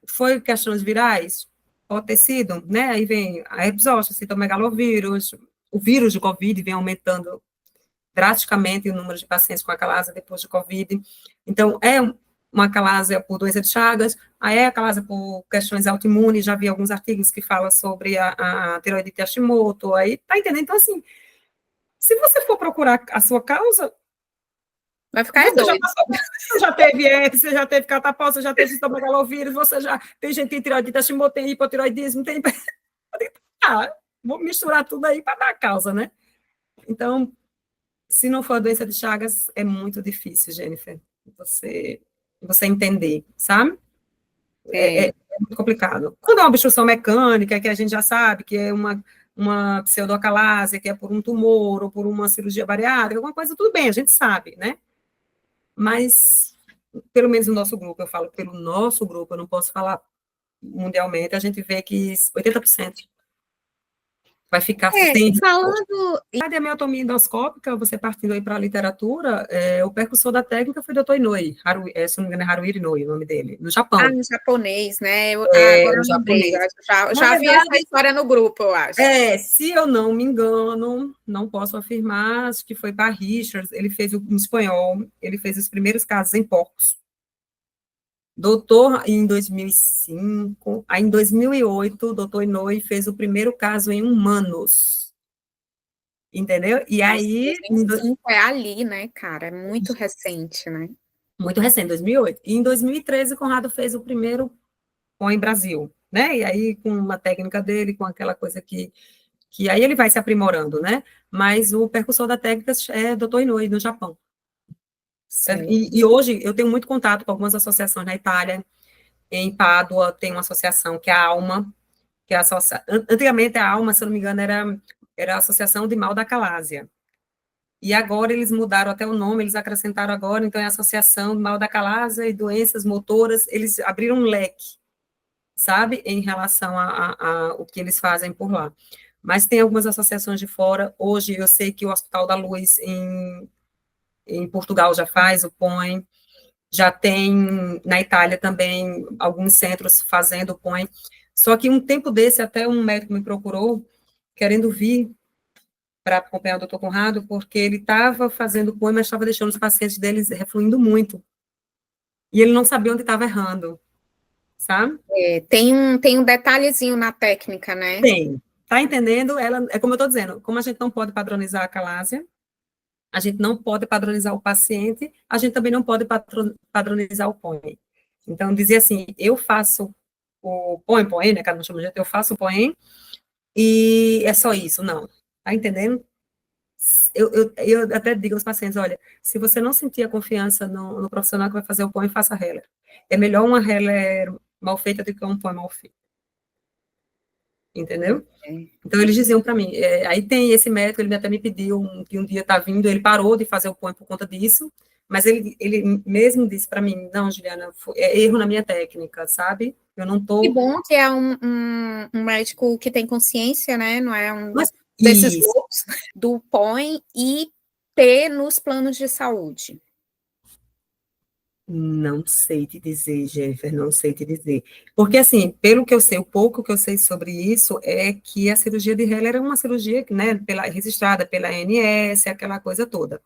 foi questões virais? Pode ter sido, né? Aí vem a herpes zoster, citomegalovírus, o vírus de Covid vem aumentando drasticamente o número de pacientes com acalásia depois de Covid. Então, é uma acalásia por doença de Chagas, aí é acalásia por questões autoimunes, já vi alguns artigos que falam sobre a tiroidite Hashimoto, aí, tá entendendo? Então, assim, se você for procurar a sua causa, Vai ficar doido. Você já teve herpes, você já teve catapora, você já teve estomacalovírus, você já tem gente que tem tireoidite, tem hipotireoidismo, tem... Ah, vou misturar tudo aí para dar causa, né? Então, se não for a doença de Chagas, é muito difícil, Jennifer, você entender, sabe? É muito complicado. Quando é uma obstrução mecânica, que a gente já sabe que é uma pseudocalásia, que é por um tumor ou por uma cirurgia bariátrica, alguma coisa, tudo bem, a gente sabe, né? Mas, pelo menos no nosso grupo, eu falo pelo nosso grupo, eu não posso falar mundialmente, a gente vê que 80% vai ficar sem. Falando. A miotomia endoscópica, você partindo aí para a literatura, o percussor da técnica foi o Dr. Inouye, se não me engano é Haruhiro Inouye o nome dele, no Japão. No japonês, né? Agora eu lembrei, já vi essa história no grupo, eu acho. Se eu não me engano, não posso afirmar, acho que foi para Richards, ele fez em espanhol, ele fez os primeiros casos em porcos. Doutor em 2005, aí em 2008, o doutor Inouye fez o primeiro caso em humanos. Entendeu? E aí... 2005 é ali, né, cara? É muito recente, né? Muito recente, 2008. E em 2013, o Conrado fez o primeiro põe Brasil, né? E aí, com uma técnica dele, com aquela coisa que aí ele vai se aprimorando, né? Mas o percussor da técnica é Dr. Inouye, no Japão. E hoje eu tenho muito contato com algumas associações na Itália. Em Pádua tem uma associação que é a ALMA, que é antigamente a ALMA, se eu não me engano, era a Associação de Mal da Calásia. E agora eles mudaram até o nome, eles acrescentaram agora, então é a Associação de Mal da Calásia e Doenças Motoras, eles abriram um leque, sabe, em relação a o que eles fazem por lá. Mas tem algumas associações de fora, hoje eu sei que o Hospital da Luz em Portugal já faz, o POEM, já tem na Itália também alguns centros fazendo o POEM, só que um tempo desse até um médico me procurou, querendo vir para acompanhar o doutor Conrado, porque ele estava fazendo POEM, mas estava deixando os pacientes deles refluindo muito, e ele não sabia onde estava errando, sabe? Tem um detalhezinho na técnica, né? Tem. Tá entendendo? É como eu estou dizendo, como a gente não pode padronizar a calásia, a gente não pode padronizar o paciente, a gente também não pode padronizar o POEM. Então, dizer assim, eu faço o POEM, né, cada um chama de jeito, eu faço o POEM, e é só isso, não. Tá entendendo? Eu até digo aos pacientes, olha, se você não sentir a confiança no profissional que vai fazer o POEM, faça a Heller. É melhor uma Heller mal feita do que um POEM mal feito. Entendeu? Então, eles diziam para mim, aí tem esse médico, ele até me pediu que um dia está vindo, ele parou de fazer o POEM por conta disso, mas ele mesmo disse para mim, não, Juliana, é erro na minha técnica, sabe? Eu não estou... Que bom que é um médico que tem consciência, né? Não é desses loucos do POEM e ter nos planos de saúde. Não sei te dizer, Jennifer, não sei te dizer. Porque, assim, pelo que eu sei, o pouco que eu sei sobre isso é que a cirurgia de Heller é uma cirurgia, né, registrada pela ANS, aquela coisa toda.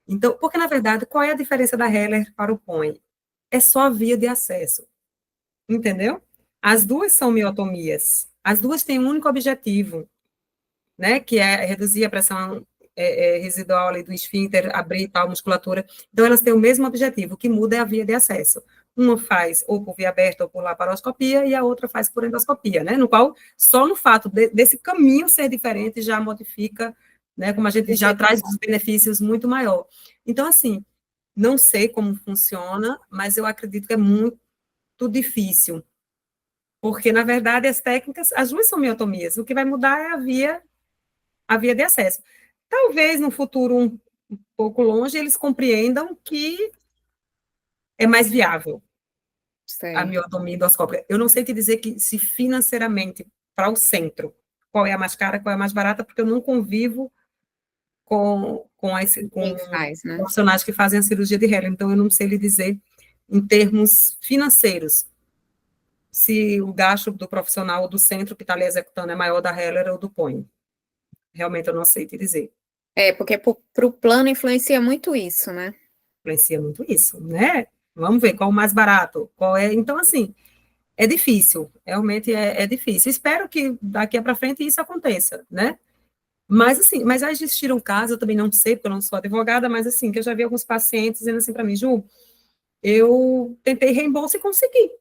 Então, porque, na verdade, qual é a diferença da Heller para o POEM? É só a via de acesso, entendeu? As duas são miotomias, as duas têm um único objetivo, né, que é reduzir a pressão residual ali do esfíncter, abrir tal musculatura. Então, elas têm o mesmo objetivo, o que muda é a via de acesso. Uma faz ou por via aberta ou por laparoscopia, e a outra faz por endoscopia, né? No qual, só no fato desse caminho ser diferente já modifica, né? Como a gente já traz os benefícios muito maior. Então, assim, não sei como funciona, mas eu acredito que é muito difícil. Porque, na verdade, as técnicas, as duas são miotomias. O que vai mudar é a via de acesso. Talvez no futuro um pouco longe eles compreendam que é mais viável a miotomia endoscópica. Eu não sei te dizer que se financeiramente para o centro, qual é a mais cara, qual é a mais barata, porque eu não convivo com profissionais que fazem a cirurgia de Heller, então eu não sei lhe dizer em termos financeiros se o gasto do profissional ou do centro que está ali executando é maior da Heller ou do POEM. Realmente eu não sei te dizer. Porque para o plano influencia muito isso, né? Influencia muito isso, né? Vamos ver qual o mais barato, qual é. Então, assim, é difícil, realmente é difícil. Espero que daqui para frente isso aconteça, né? Mas, assim, mas já existiram casos, eu também não sei, porque eu não sou advogada, mas, assim, que eu já vi alguns pacientes dizendo assim para mim, Ju, eu tentei reembolso e consegui,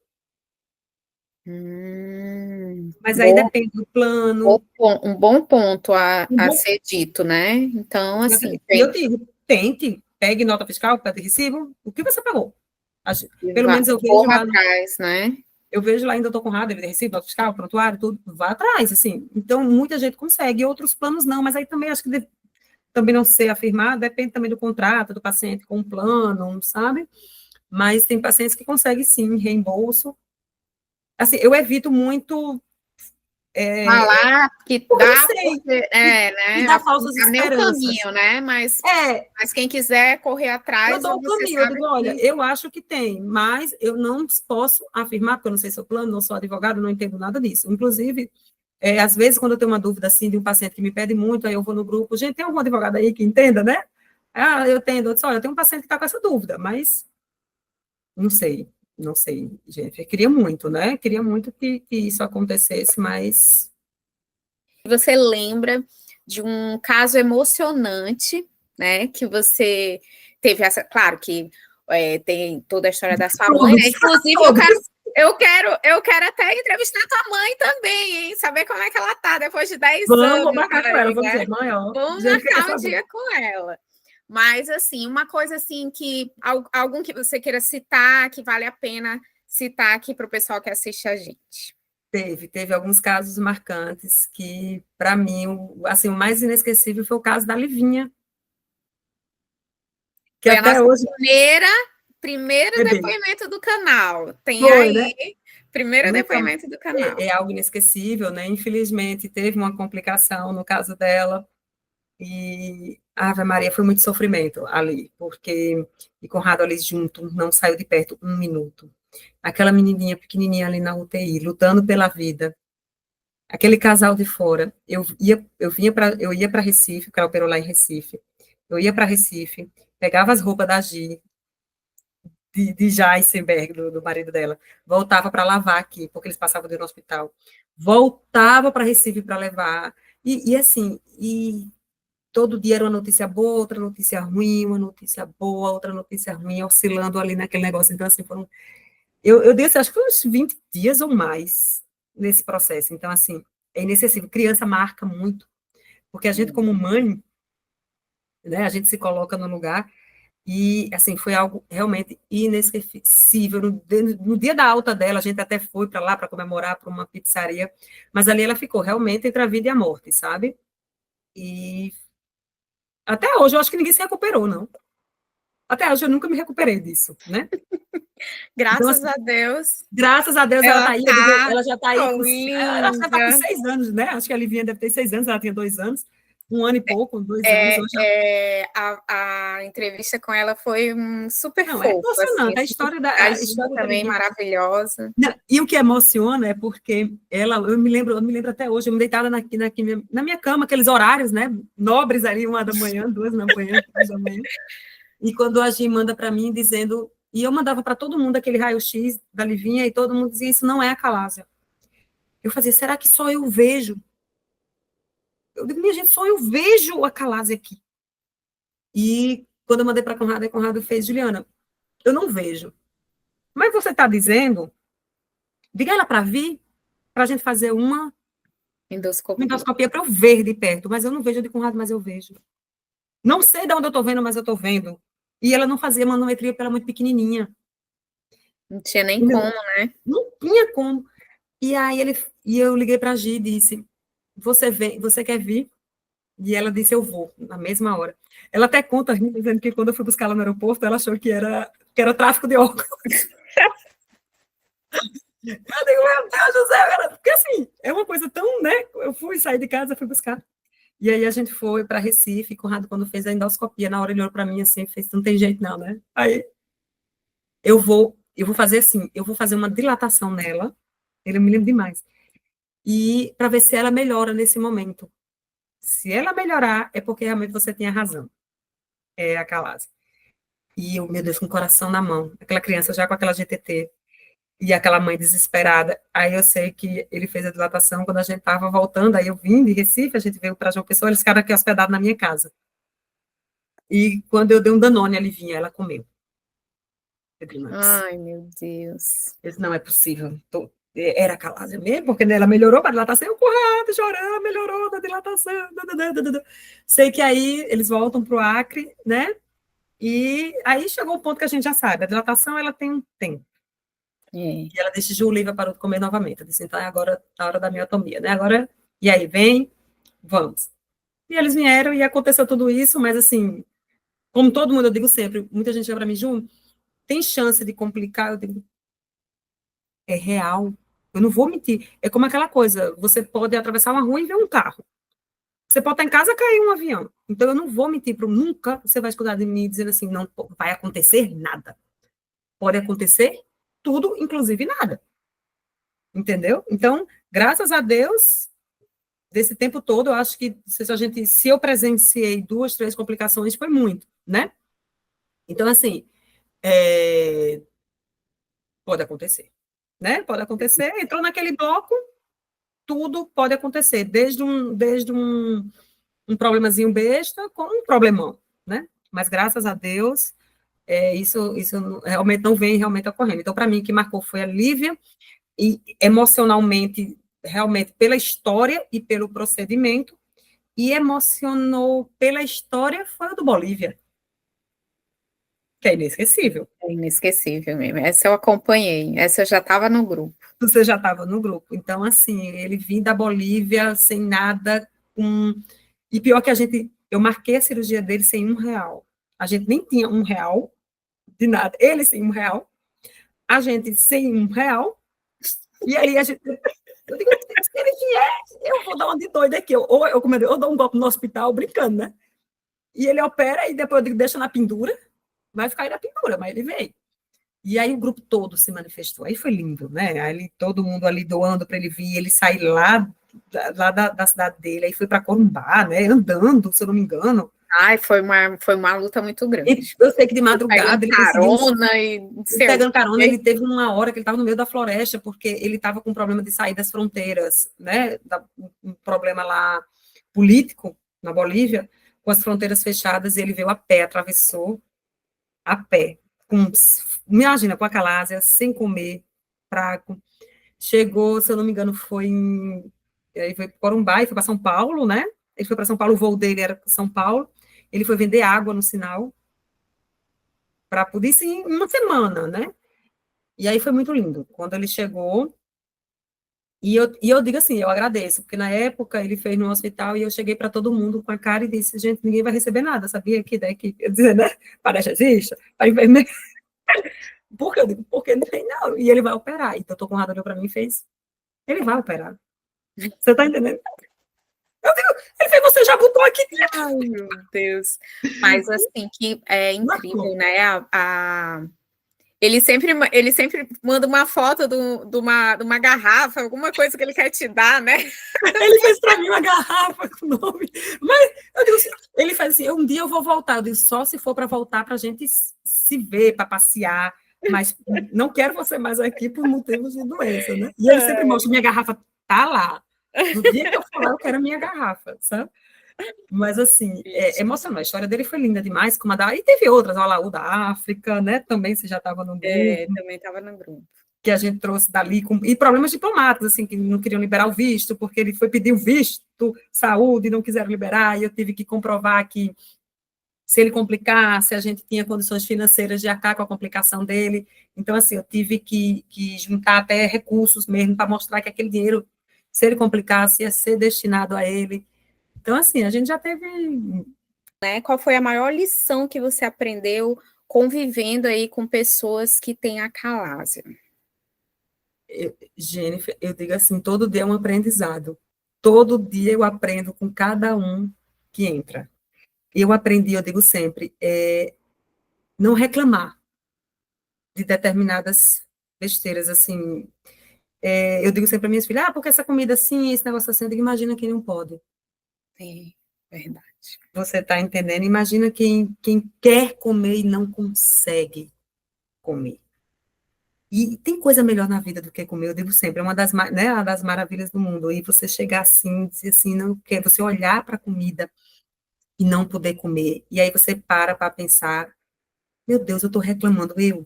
mas aí Bom, depende do plano. um bom ponto Um a bom, ser dito, né? Então, assim, e eu digo, tente, pegue nota fiscal, pegue recibo, o que você pagou? Pelo menos eu vejo corra lá, atrás, né? eu vejo lá em Doutor Conrado, DVD recibo, nota fiscal, prontuário, tudo, vá atrás, assim. Então, muita gente consegue, outros planos não, mas aí também acho que também não ser afirmado, depende também do contrato do paciente com o plano, sabe? Mas tem pacientes que conseguem sim reembolso. Assim, eu evito muito, Falar que porque não dá, sei, porque e né? dar falsas É meu esperanças. caminho, né? É, Mas quem quiser correr eu atrás, dou o você caminho, eu sabe digo, olha, que eu acho que tem, mas eu não posso afirmar, porque eu não sei seu plano, não sou advogado, não entendo nada disso. Inclusive, às vezes, quando eu tenho uma dúvida assim de um paciente que me pede muito, aí eu vou no grupo, gente, tem algum advogado aí que entenda, né? Ah, eu tenho, eu disse, olha, eu tenho um paciente que está com essa dúvida, mas não sei, não sei, gente. Eu queria muito, né? Queria muito que isso acontecesse, mas você lembra de um caso emocionante, né? Que você teve essa. Claro que tem toda a história da sua mãe, todos, né? Inclusive, todos. eu quero até entrevistar tua mãe também, hein? Saber como é que ela tá depois de 10 Vamos anos marcar com ela, aí, vamos né? dizer, mãe, ó, Vamos dizendo que quer marcar um saber. dia com ela. Mas, assim, uma coisa assim que algum que você queira citar, que vale a pena citar aqui para o pessoal que assiste a gente. Teve alguns casos marcantes que, para mim, assim, o mais inesquecível foi o caso da Livinha, que Foi a até nossa hoje primeiro bebê. depoimento do canal. Tem Foi, né? aí, primeiro Nunca depoimento do canal. é algo inesquecível, né? Infelizmente, teve uma complicação no caso dela, e a Ave Maria foi muito sofrimento ali, porque e Conrado ali junto não saiu de perto um minuto. Aquela menininha pequenininha ali na UTI, lutando pela vida. Aquele casal de fora, eu ia para Recife, porque ela operou lá em Recife. Eu ia para Recife, pegava as roupas da Gi, de Jaisenberg, do marido dela, voltava para lavar aqui, porque eles passavam no hospital. Voltava para Recife para levar. E assim, e todo dia era uma notícia boa, outra notícia ruim, uma notícia boa, outra notícia ruim, oscilando ali naquele negócio. Então, assim, eu disse, acho que uns 20 dias ou mais nesse processo. Então, assim, é inexcessivo. Criança marca muito, porque a gente, como mãe, né, a gente se coloca no lugar e, assim, foi algo realmente inesquecível. No dia da alta dela, a gente até foi para lá para comemorar para uma pizzaria, mas ali ela ficou realmente entre a vida e a morte, sabe? E até hoje eu acho que ninguém se recuperou, não. Até hoje eu nunca me recuperei disso, né? Então, Graças assim, a Deus, graças a Deus ela ela tá aí, tá ela já está aí com, ela já está com linda. 6 anos, né? Acho que a Livinha deve ter 6 anos, ela tinha 2 anos, um ano e pouco, 2 anos, hoje ela... A entrevista com ela foi super Não, é fofa, assim, emocionante, a a Gi história da também Livinha. maravilhosa. Não, e o que emociona é porque ela, eu me lembro até hoje, eu me deitada na minha cama, aqueles horários, né, nobres ali, 1 da manhã, 2 da manhã, 3 da manhã, e quando a Gi manda para mim dizendo, e eu mandava para todo mundo aquele raio-x da Livinha, e todo mundo dizia, isso não é acalásia. Eu fazia, será que só eu vejo? Eu digo, minha gente, só eu vejo a acalásia aqui. E quando eu mandei para Conrado, a Conrado fez, Juliana, eu não vejo. Mas você está dizendo, diga ela para vir, para a gente fazer uma Endoscopia. endoscopia para eu ver de perto, mas eu não vejo de Conrado, mas eu vejo. Não sei de onde eu estou vendo, mas eu estou vendo. E ela não fazia manometria porque ela é muito pequenininha. Não tinha nem como, né? Não tinha como. E eu liguei para a Gi e disse: você quer vir? E ela disse: eu vou, na mesma hora. Ela até conta, dizendo que quando eu fui buscar ela no aeroporto, ela achou que era tráfico de órgãos. Eu digo, meu Deus do céu, porque assim, é uma coisa tão, né? Eu fui sair de casa, fui buscar. E aí a gente foi para Recife, Conrado, quando fez a endoscopia, na hora ele olhou para mim assim, fez, não tem jeito não, né? Aí eu vou fazer assim, eu vou fazer uma dilatação nela, ele me lembra demais, e para ver se ela melhora nesse momento. Se ela melhorar, é porque realmente você tinha razão, é a calásia. E eu, meu Deus, com o coração na mão, aquela criança já com aquela GTT. E aquela mãe desesperada. Aí eu sei que ele fez a dilatação quando a gente estava voltando, aí eu vim de Recife, a gente veio para João Pessoa, eles ficaram aqui hospedados na minha casa. E quando eu dei um Danone, a Livinha, ela comeu. Eu disse, Ai, meu Deus. não é possível. Era calásia mesmo, porque ela melhorou para a dilatação, eu correndo, chorando, melhorou da dilatação. Sei que aí eles voltam para o Acre, né? E aí chegou o ponto que a gente já sabe, a dilatação ela tem um tempo. É. E ela decidiu o livro parou de comer novamente. Eu disse, então agora é a hora da miotomia, né? Agora, e aí, vem, vamos. E eles vieram e aconteceu tudo isso, mas assim, como todo mundo, eu digo sempre, muita gente chega para mim, Ju, tem chance de complicar? Eu digo, é real. Eu não vou mentir. É como aquela coisa, você pode atravessar uma rua e ver um carro. Você pode estar em casa e cair um avião. Então, eu não vou mentir para nunca você vai escutar de mim dizendo assim, não vai acontecer nada. Pode acontecer tudo, inclusive nada. Entendeu? Então, graças a Deus, desse tempo todo, eu acho que se eu presenciei 2, 3 complicações, foi muito, né? Então, assim, pode acontecer, né? Pode acontecer, entrou naquele bloco, tudo pode acontecer, desde um problemazinho besta com um problemão, né? Mas graças a Deus, isso realmente não vem realmente ocorrendo. Então, para mim, o que marcou foi a Lívia, e emocionalmente, realmente, pela história e pelo procedimento, e emocionou pela história foi o do Bolívia, que é inesquecível. É inesquecível mesmo. Essa eu acompanhei. Essa eu já estava no grupo. Você já estava no grupo. Então, assim, ele vinha da Bolívia sem nada, e pior que eu marquei a cirurgia dele sem R$ 1. A gente nem tinha R$ 1 de nada. Ele sem R$ 1, a gente sem R$ 1, e aí a gente. Eu digo, se ele vier, eu vou dar uma de doida aqui. Eu dou um golpe no hospital, brincando, né? E ele opera, e depois eu digo, deixa na pendura, vai ficar aí na pendura, mas ele veio. E aí o grupo todo se manifestou. Aí foi lindo, né? Aí todo mundo ali doando para ele vir, ele sair lá da cidade dele, aí foi para Corumbá, né? Andando, se eu não me engano. Ai, foi uma luta muito E grande. eu sei que de Pegando madrugada ele conseguiu. carona e não sei o Pegando carona, quê. ele teve uma hora que ele estava no meio da floresta, porque ele estava com problema de sair das fronteiras, né? Um problema lá político na Bolívia, com as fronteiras fechadas, e ele veio a pé, atravessou a pé, imagina, com a calásia, sem comer, fraco. Chegou, se eu não me engano, ele foi para Corumbá e foi para São Paulo, né? Ele foi para São Paulo, o voo dele era para São Paulo. Ele foi vender água no sinal para poder ir em uma semana, né? E aí foi muito lindo. Quando ele chegou, e eu digo assim, eu agradeço, porque na época ele fez no hospital e eu cheguei para todo mundo com a cara e disse, gente, ninguém vai receber nada, sabia que daqui, quer dizer, né? Para anestesista, para enfermeira. Porque eu digo, porque não tem não. E ele vai operar. Então, o Conrado olhou para mim e fez, ele vai operar. Você está entendendo? Eu digo, ele fez, você já botou aqui. Ai, meu Deus. Mas assim, que é incrível, né? Ele sempre manda uma foto de uma garrafa, alguma coisa que ele quer te dar, né? Ele fez para mim uma garrafa com o nome. Mas eu digo assim, ele faz assim, um dia eu vou voltar. Eu digo, só se for para voltar para a gente se ver, para passear. Mas não quero você mais aqui por motivos de doença, né? E ele sempre mostra, minha garrafa tá lá. No dia que eu for lá, eu quero a minha garrafa, sabe? Mas, assim, é emocionante. A história dele foi linda demais, como a da... E teve outras, o Alaú da África, né? Também você já estava no grupo, Também estava no grupo. que a gente trouxe dali, e problemas diplomáticos, assim, que não queriam liberar o visto, porque ele foi pedir o visto, saúde, e não quiseram liberar, e eu tive que comprovar que se ele complicasse, a gente tinha condições financeiras de arcar com a complicação dele. Então, assim, eu tive que juntar até recursos mesmo para mostrar que aquele dinheiro, se ele complicasse, ia ser destinado a ele. Então, assim, a gente já teve. Né? Qual foi a maior lição que você aprendeu convivendo aí com pessoas que têm acalásia? Jennifer, eu digo assim, todo dia é um aprendizado. Todo dia eu aprendo com cada um que entra. Eu aprendi, eu digo sempre, não reclamar de determinadas besteiras, assim. Eu digo sempre para minhas filhas, porque essa comida assim, esse negócio assim, eu digo, imagina quem não pode. É verdade. Você está entendendo? Imagina quem quer comer e não consegue comer. E tem coisa melhor na vida do que comer, eu digo sempre, é uma das, né, uma das maravilhas do mundo. E você chegar assim, dizer assim, não quer, você olhar para a comida e não poder comer. E aí você para pensar, meu Deus, eu estou reclamando, eu,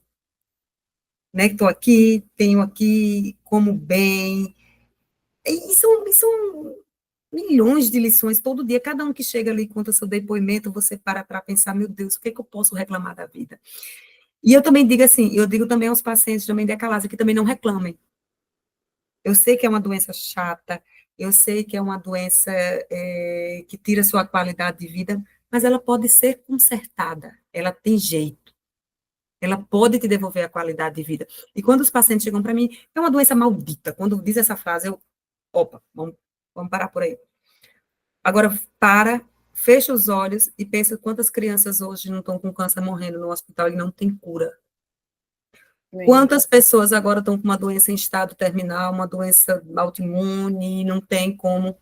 né, estou aqui, tenho aqui, como bem. E são milhões de lições todo dia, cada um que chega ali e conta seu depoimento, você para pensar, meu Deus, o que é que eu posso reclamar da vida? E eu também digo assim, eu digo também aos pacientes também de acalase que também não reclamem. Eu sei que é uma doença chata, eu sei que é uma doença que tira sua qualidade de vida, mas ela pode ser consertada, ela tem jeito, ela pode te devolver a qualidade de vida. E quando os pacientes chegam para mim, é uma doença maldita, quando diz essa frase, eu, opa, vamos parar por aí. Agora, fecha os olhos e pensa quantas crianças hoje não estão com câncer morrendo no hospital e não tem cura. Quantas pessoas agora estão com uma doença em estado terminal, uma doença autoimune, e não tem como.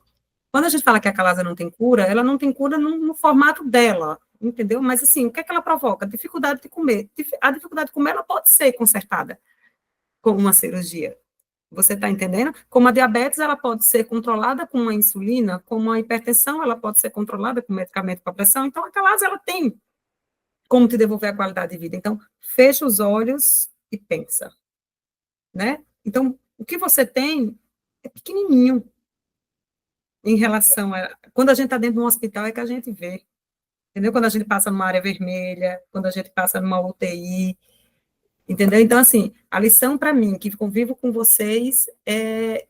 Quando a gente fala que a calasa não tem cura, ela não tem cura no formato dela, entendeu? Mas, assim, o que é que ela provoca? Dificuldade de comer. A dificuldade de comer, ela pode ser consertada com uma cirurgia. Você está entendendo? Como a diabetes, ela pode ser controlada com uma insulina, como a hipertensão, ela pode ser controlada com medicamento para pressão. Então, a calase, ela tem como te devolver a qualidade de vida. Então, fecha os olhos e pensa, né? Então, o que você tem é pequenininho em relação a... Quando a gente está dentro de um hospital, é que a gente vê, entendeu? Quando a gente passa numa área vermelha, quando a gente passa numa UTI, entendeu? Então, assim, a lição para mim, que convivo com vocês,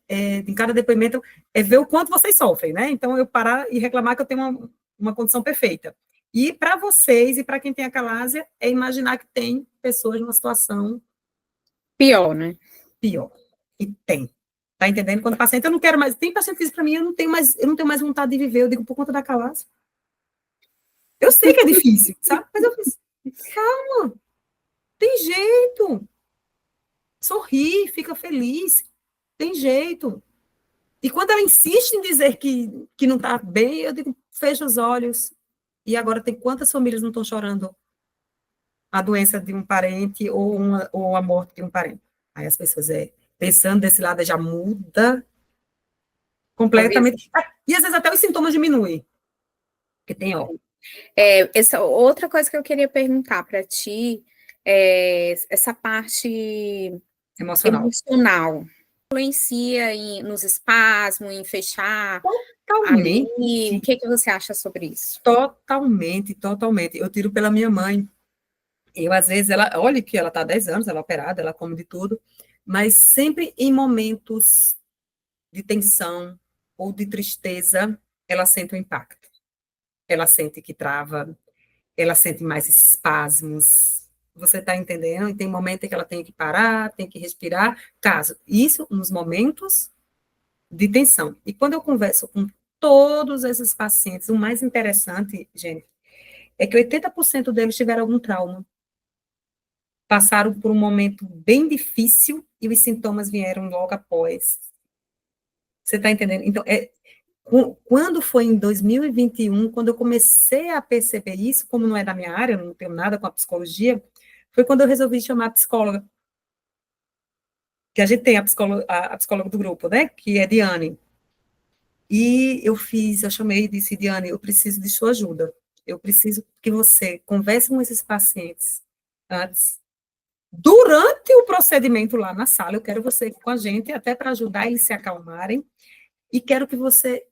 em cada depoimento, é ver o quanto vocês sofrem, né? Então, eu parar e reclamar que eu tenho uma condição perfeita. E para vocês e para quem tem a calásia, é imaginar que tem pessoas numa situação pior, né? Pior. E tem. Tá entendendo? Quando o paciente, eu não quero mais. Tem paciente que diz para mim, eu não tenho mais vontade de viver. Eu digo, por conta da calásia. Eu sei que é difícil, sabe? Mas eu fiz, calma, tem jeito. Sorri, fica feliz. Tem jeito. E quando ela insiste em dizer que não está bem, eu digo, fecha os olhos. E agora tem quantas famílias não estão chorando a doença de um parente ou a morte de um parente? Aí as pessoas, pensando desse lado, já muda completamente. E às vezes até os sintomas diminuem. Porque tem, ó. Essa outra coisa que eu queria perguntar para ti é essa parte emocional. Influencia nos espasmos, em fechar Totalmente. ali? O que você acha sobre isso? Totalmente, totalmente. Eu tiro pela minha mãe. Eu, às vezes, olha que ela está há 10 anos, ela é operada, ela come de tudo, mas sempre em momentos de tensão ou de tristeza, ela sente o impacto. Ela sente que trava, ela sente mais espasmos. Você está entendendo? E tem momento em que ela tem que parar, tem que respirar. Isso nos momentos de tensão. E quando eu converso com todos esses pacientes, o mais interessante, gente, é que 80% deles tiveram algum trauma. Passaram por um momento bem difícil e os sintomas vieram logo após. Você está entendendo? Então, quando foi em 2021, quando eu comecei a perceber isso, como não é da minha área, eu não tenho nada com a psicologia, foi quando eu resolvi chamar a psicóloga, que a gente tem a psicóloga do grupo, né, que é Diane. E eu chamei e disse, Diane, eu preciso de sua ajuda. Eu preciso que você converse com esses pacientes antes. Durante o procedimento lá na sala, eu quero você com a gente, até para ajudar eles se acalmarem, e quero que você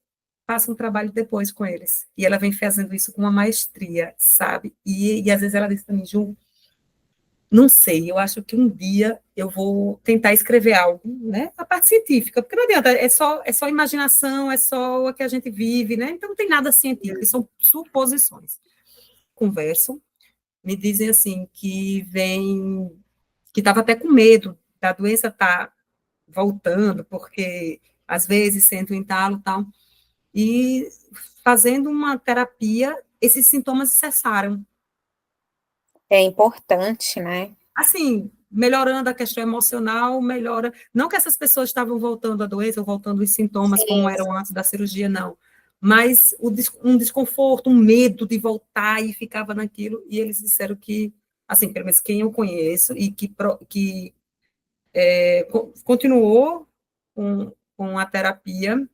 faça um trabalho depois com eles. E ela vem fazendo isso com uma maestria, sabe? E às vezes ela diz para mim, Ju, não sei, eu acho que um dia eu vou tentar escrever algo, né? A parte científica, porque não adianta, é só imaginação, é só o que a gente vive, né? Então não tem nada científico, são suposições. Conversam, me dizem assim que estava até com medo da doença estar voltando, porque às vezes sente um entalo e tal, e fazendo uma terapia, esses sintomas cessaram. É importante, né? Assim, melhorando a questão emocional, melhora. Não que essas pessoas estavam voltando à doença, ou voltando os sintomas como eram antes da cirurgia, não. Mas um desconforto, um medo de voltar e ficava naquilo. E eles disseram que, assim, pelo menos quem eu conheço e que continuou com a terapia,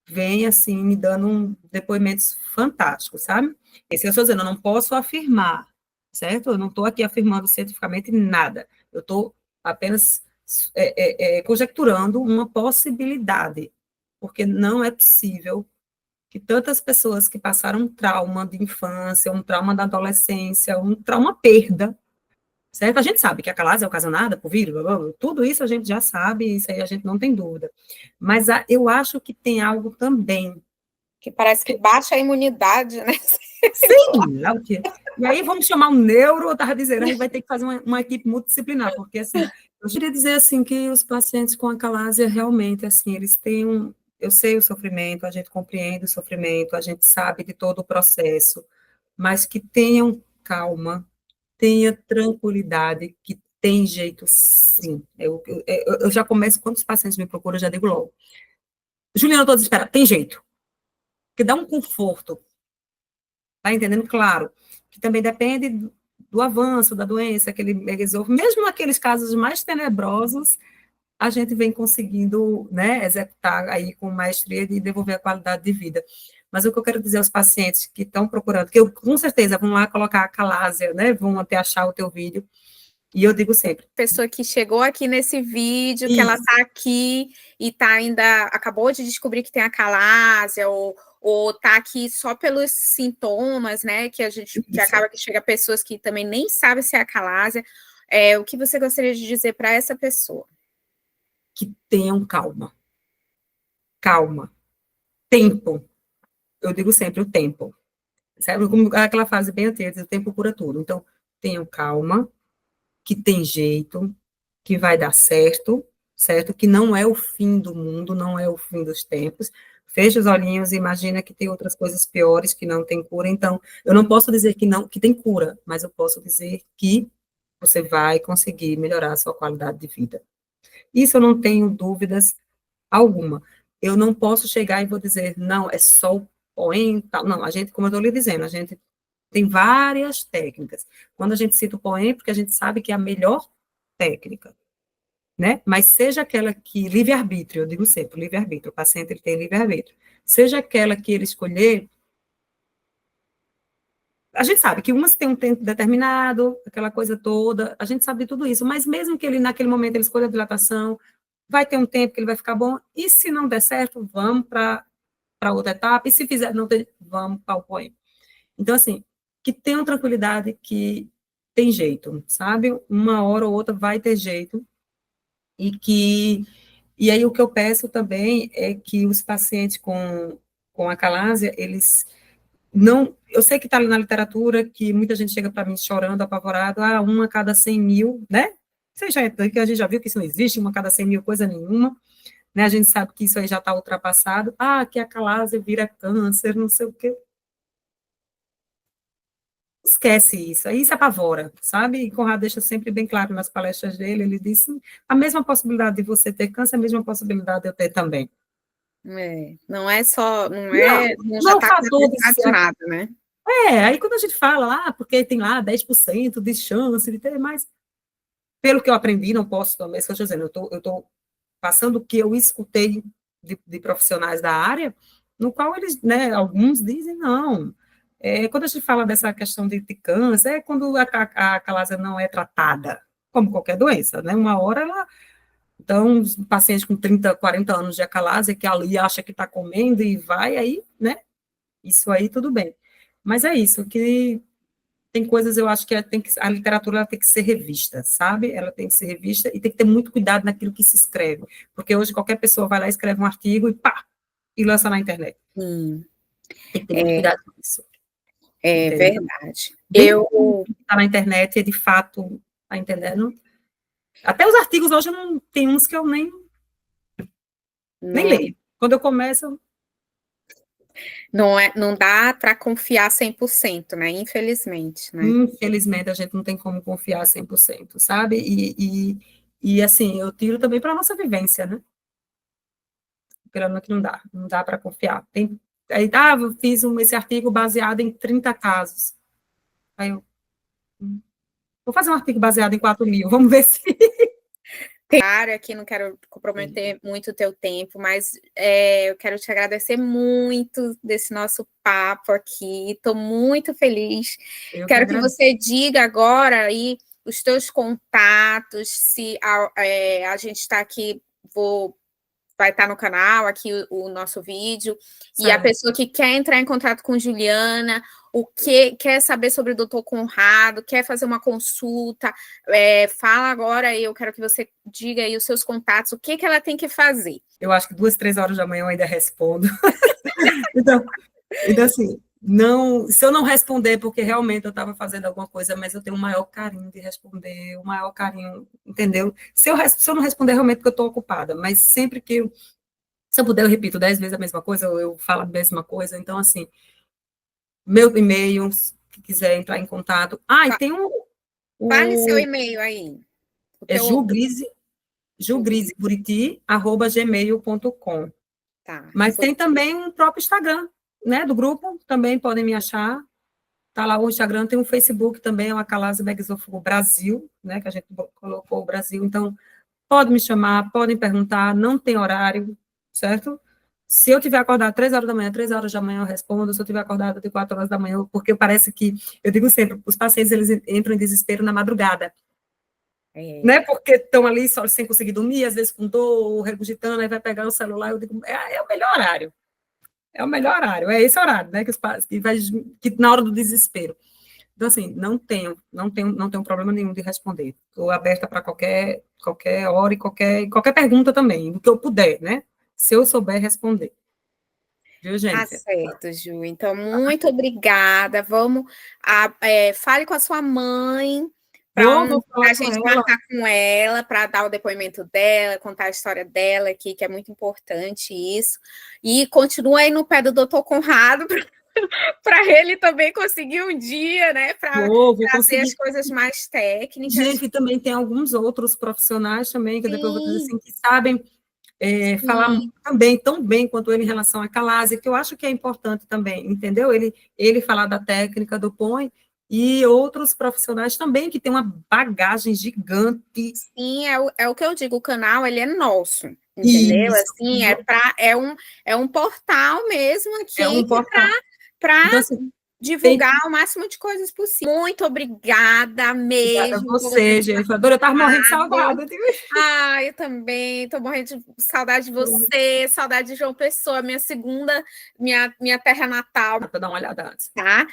vem, assim, me dando depoimentos fantásticos, sabe? Esse eu estou dizendo, eu não posso afirmar, certo? Eu não estou aqui afirmando cientificamente nada. Eu estou apenas conjecturando uma possibilidade, porque não é possível que tantas pessoas que passaram um trauma de infância, um trauma da adolescência, um trauma perda, certo? A gente sabe que a calásia é ocasionada por vírus, tudo isso a gente já sabe, isso aí a gente não tem dúvida. Mas eu acho que tem algo também. Que parece que baixa a imunidade, né? Sim, é o quê? E aí vamos chamar um neuro, eu estava dizendo, a gente vai ter que fazer uma equipe multidisciplinar, porque, assim, eu queria dizer, assim, que os pacientes com acalásia, realmente, assim, eles têm eu sei o sofrimento, a gente compreende o sofrimento, a gente sabe de todo o processo, mas que tenham calma, tenha tranquilidade, que tem jeito, sim. Eu já começo, quando os pacientes me procuram, eu já digo logo, Juliana, eu estou desesperada, tem jeito, que dá um conforto. Tá entendendo? Claro, que também depende do avanço da doença que ele resolve. Mesmo naqueles casos mais tenebrosos, a gente vem conseguindo, né, executar aí com maestria e devolver a qualidade de vida. Mas o que eu quero dizer aos pacientes que estão procurando, que eu, com certeza, vão lá colocar a calásia, né, vão até achar o teu vídeo, e eu digo sempre. Pessoa que chegou aqui nesse vídeo, que ela está aqui e tá ainda, acabou de descobrir que tem a calásia, ou tá aqui só pelos sintomas, né, que acaba que chega pessoas que também nem sabem se é a calásia, o que você gostaria de dizer para essa pessoa? Que tenham calma. Calma. Tempo. Eu digo sempre o tempo. Sabe, como aquela fase bem anterior, o tempo cura tudo. Então, tenham calma, que tem jeito, que vai dar certo, certo? Que não é o fim do mundo, não é o fim dos tempos. Fecha os olhinhos e imagina que tem outras coisas piores que não tem cura. Então, eu não posso dizer que tem cura, mas eu posso dizer que você vai conseguir melhorar a sua qualidade de vida. Isso eu não tenho dúvidas alguma. Eu não posso chegar e vou dizer, não, é só o poema, não, a gente, como eu estou lhe dizendo, a gente tem várias técnicas. Quando a gente cita o poema, porque a gente sabe que é a melhor técnica, né? Mas seja aquela que, livre-arbítrio, eu digo sempre, livre-arbítrio, o paciente ele tem livre-arbítrio. Seja aquela que ele escolher, a gente sabe que umas tem um tempo determinado, aquela coisa toda, a gente sabe de tudo isso, mas mesmo que ele, naquele momento, ele escolha a dilatação, vai ter um tempo que ele vai ficar bom, e se não der certo, vamos para outra etapa, e se fizer, não ter, vamos para o poema. Então, assim, que tenham tranquilidade, que tem jeito, sabe? Uma hora ou outra vai ter jeito, e aí o que eu peço também é que os pacientes com acalásia, eles não, eu sei que está ali na literatura, que muita gente chega para mim chorando, apavorado, uma a cada 100 mil, né? Que a gente já viu que isso não existe, uma a cada 100 mil, coisa nenhuma, né? A gente sabe que isso aí já está ultrapassado, que a acalásia vira câncer, não sei o quê. Esquece isso, aí se apavora, sabe? E Conrado deixa sempre bem claro nas palestras dele, ele disse, a mesma possibilidade de você ter câncer, a mesma possibilidade de eu ter também. Não é só, não já está de nada, né? Aí quando a gente fala, porque tem lá 10% de chance de ter, mas pelo que eu aprendi, não posso também, estou dizendo, eu estou passando o que eu escutei de profissionais da área, no qual eles, né, alguns dizem não. Quando a gente fala dessa questão de câncer, é quando a calásia não é tratada, como qualquer doença, né? Uma hora ela. Então, um paciente com 30, 40 anos de acalásia, que ali acha que está comendo e vai, aí, né? Isso aí tudo bem. Mas é isso, que tem coisas, eu acho que a literatura ela tem que ser revista, sabe? Ela tem que ser revista e tem que ter muito cuidado naquilo que se escreve, porque hoje qualquer pessoa vai lá, escreve um artigo e pá, e lança na internet. Tem que ter muito cuidado com isso. Verdade. Está na internet é de fato, tá entendendo? Até os artigos hoje tem uns que eu nem leio. Quando eu começo... Não dá para confiar 100%, né? Infelizmente, né? Infelizmente, a gente não tem como confiar 100%, sabe? E assim, eu tiro também para a nossa vivência, né? Pelo que não dá para confiar. Aí, eu fiz esse artigo baseado em 30 casos. Aí eu vou fazer um artigo baseado em 4.000, vamos ver se... Claro, aqui não quero comprometer muito o teu tempo, mas eu quero te agradecer muito desse nosso papo aqui. Estou muito feliz. Quero que você diga agora aí os teus contatos, se a gente está aqui, vai estar no canal aqui o nosso vídeo, certo. E a pessoa que quer entrar em contato com Juliana, quer saber sobre o Dr. Conrado, quer fazer uma consulta, fala agora aí, eu quero que você diga aí os seus contatos, o que ela tem que fazer. Eu acho que 2, 3 horas da manhã eu ainda respondo. então, assim, não, se eu não responder, porque realmente eu estava fazendo alguma coisa, mas eu tenho o maior carinho de responder, o maior carinho, entendeu? Se eu não responder, realmente porque eu estou ocupada, mas sempre que se eu puder, eu repito 10 vezes a mesma coisa, ou eu falo a mesma coisa, então, assim, meu e-mail, se quiser entrar em contato. E tem Fale seu e-mail aí. É julgriseburiti@gmail.com. Tá. Mas tem também um próprio Instagram, né, do grupo, também podem me achar. Tá lá o Instagram, tem um Facebook também, é o Acalase Begzófago Brasil, né, que a gente colocou o Brasil, então pode me chamar, podem perguntar, não tem horário, certo? Se eu tiver acordado 3 horas da manhã, 3 horas da manhã eu respondo, se eu tiver acordado de 4 horas da manhã, porque parece que, eu digo sempre, os pacientes, eles entram em desespero na madrugada, né, porque estão ali só sem conseguir dormir, às vezes com dor, regurgitando, aí vai pegar o celular, eu digo, é o melhor horário. É o melhor horário, é esse horário, né, que na hora do desespero. Então, assim, não tenho problema nenhum de responder. Estou aberta para qualquer hora e qualquer pergunta também, do que eu puder, né? Se eu souber responder. Viu, gente? Tá certo, Ju. Então, muito obrigada. Fale com a sua mãe, para a gente marcar com ela, para dar o depoimento dela, contar a história dela aqui, que é muito importante isso. E continua aí no pé do Dr. Conrado, para ele também conseguir um dia, né? Para trazer as coisas mais técnicas. Gente, também tem alguns outros profissionais também, que depois eu vou dizer assim, que sabem falar também tão bem quanto ele em relação à Acalase, que eu acho que é importante também, entendeu? Ele falar da técnica do POI, e outros profissionais também que têm uma bagagem gigante. Sim, é o que eu digo, o canal ele é nosso, entendeu? Isso, assim, é um portal mesmo aqui para então, assim, divulgar o máximo de coisas possível. Muito obrigada mesmo. Obrigada a você, gente. Eu estava morrendo de saudade. Eu também estou morrendo de saudade de você, saudade de João Pessoa, minha terra natal. Para dar uma olhada antes. Tá?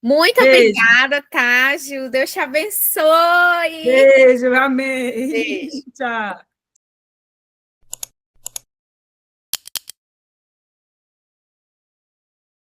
Muito obrigada, tá, Gil? Deus te abençoe. Beijo, amém. Beijo. Tchau.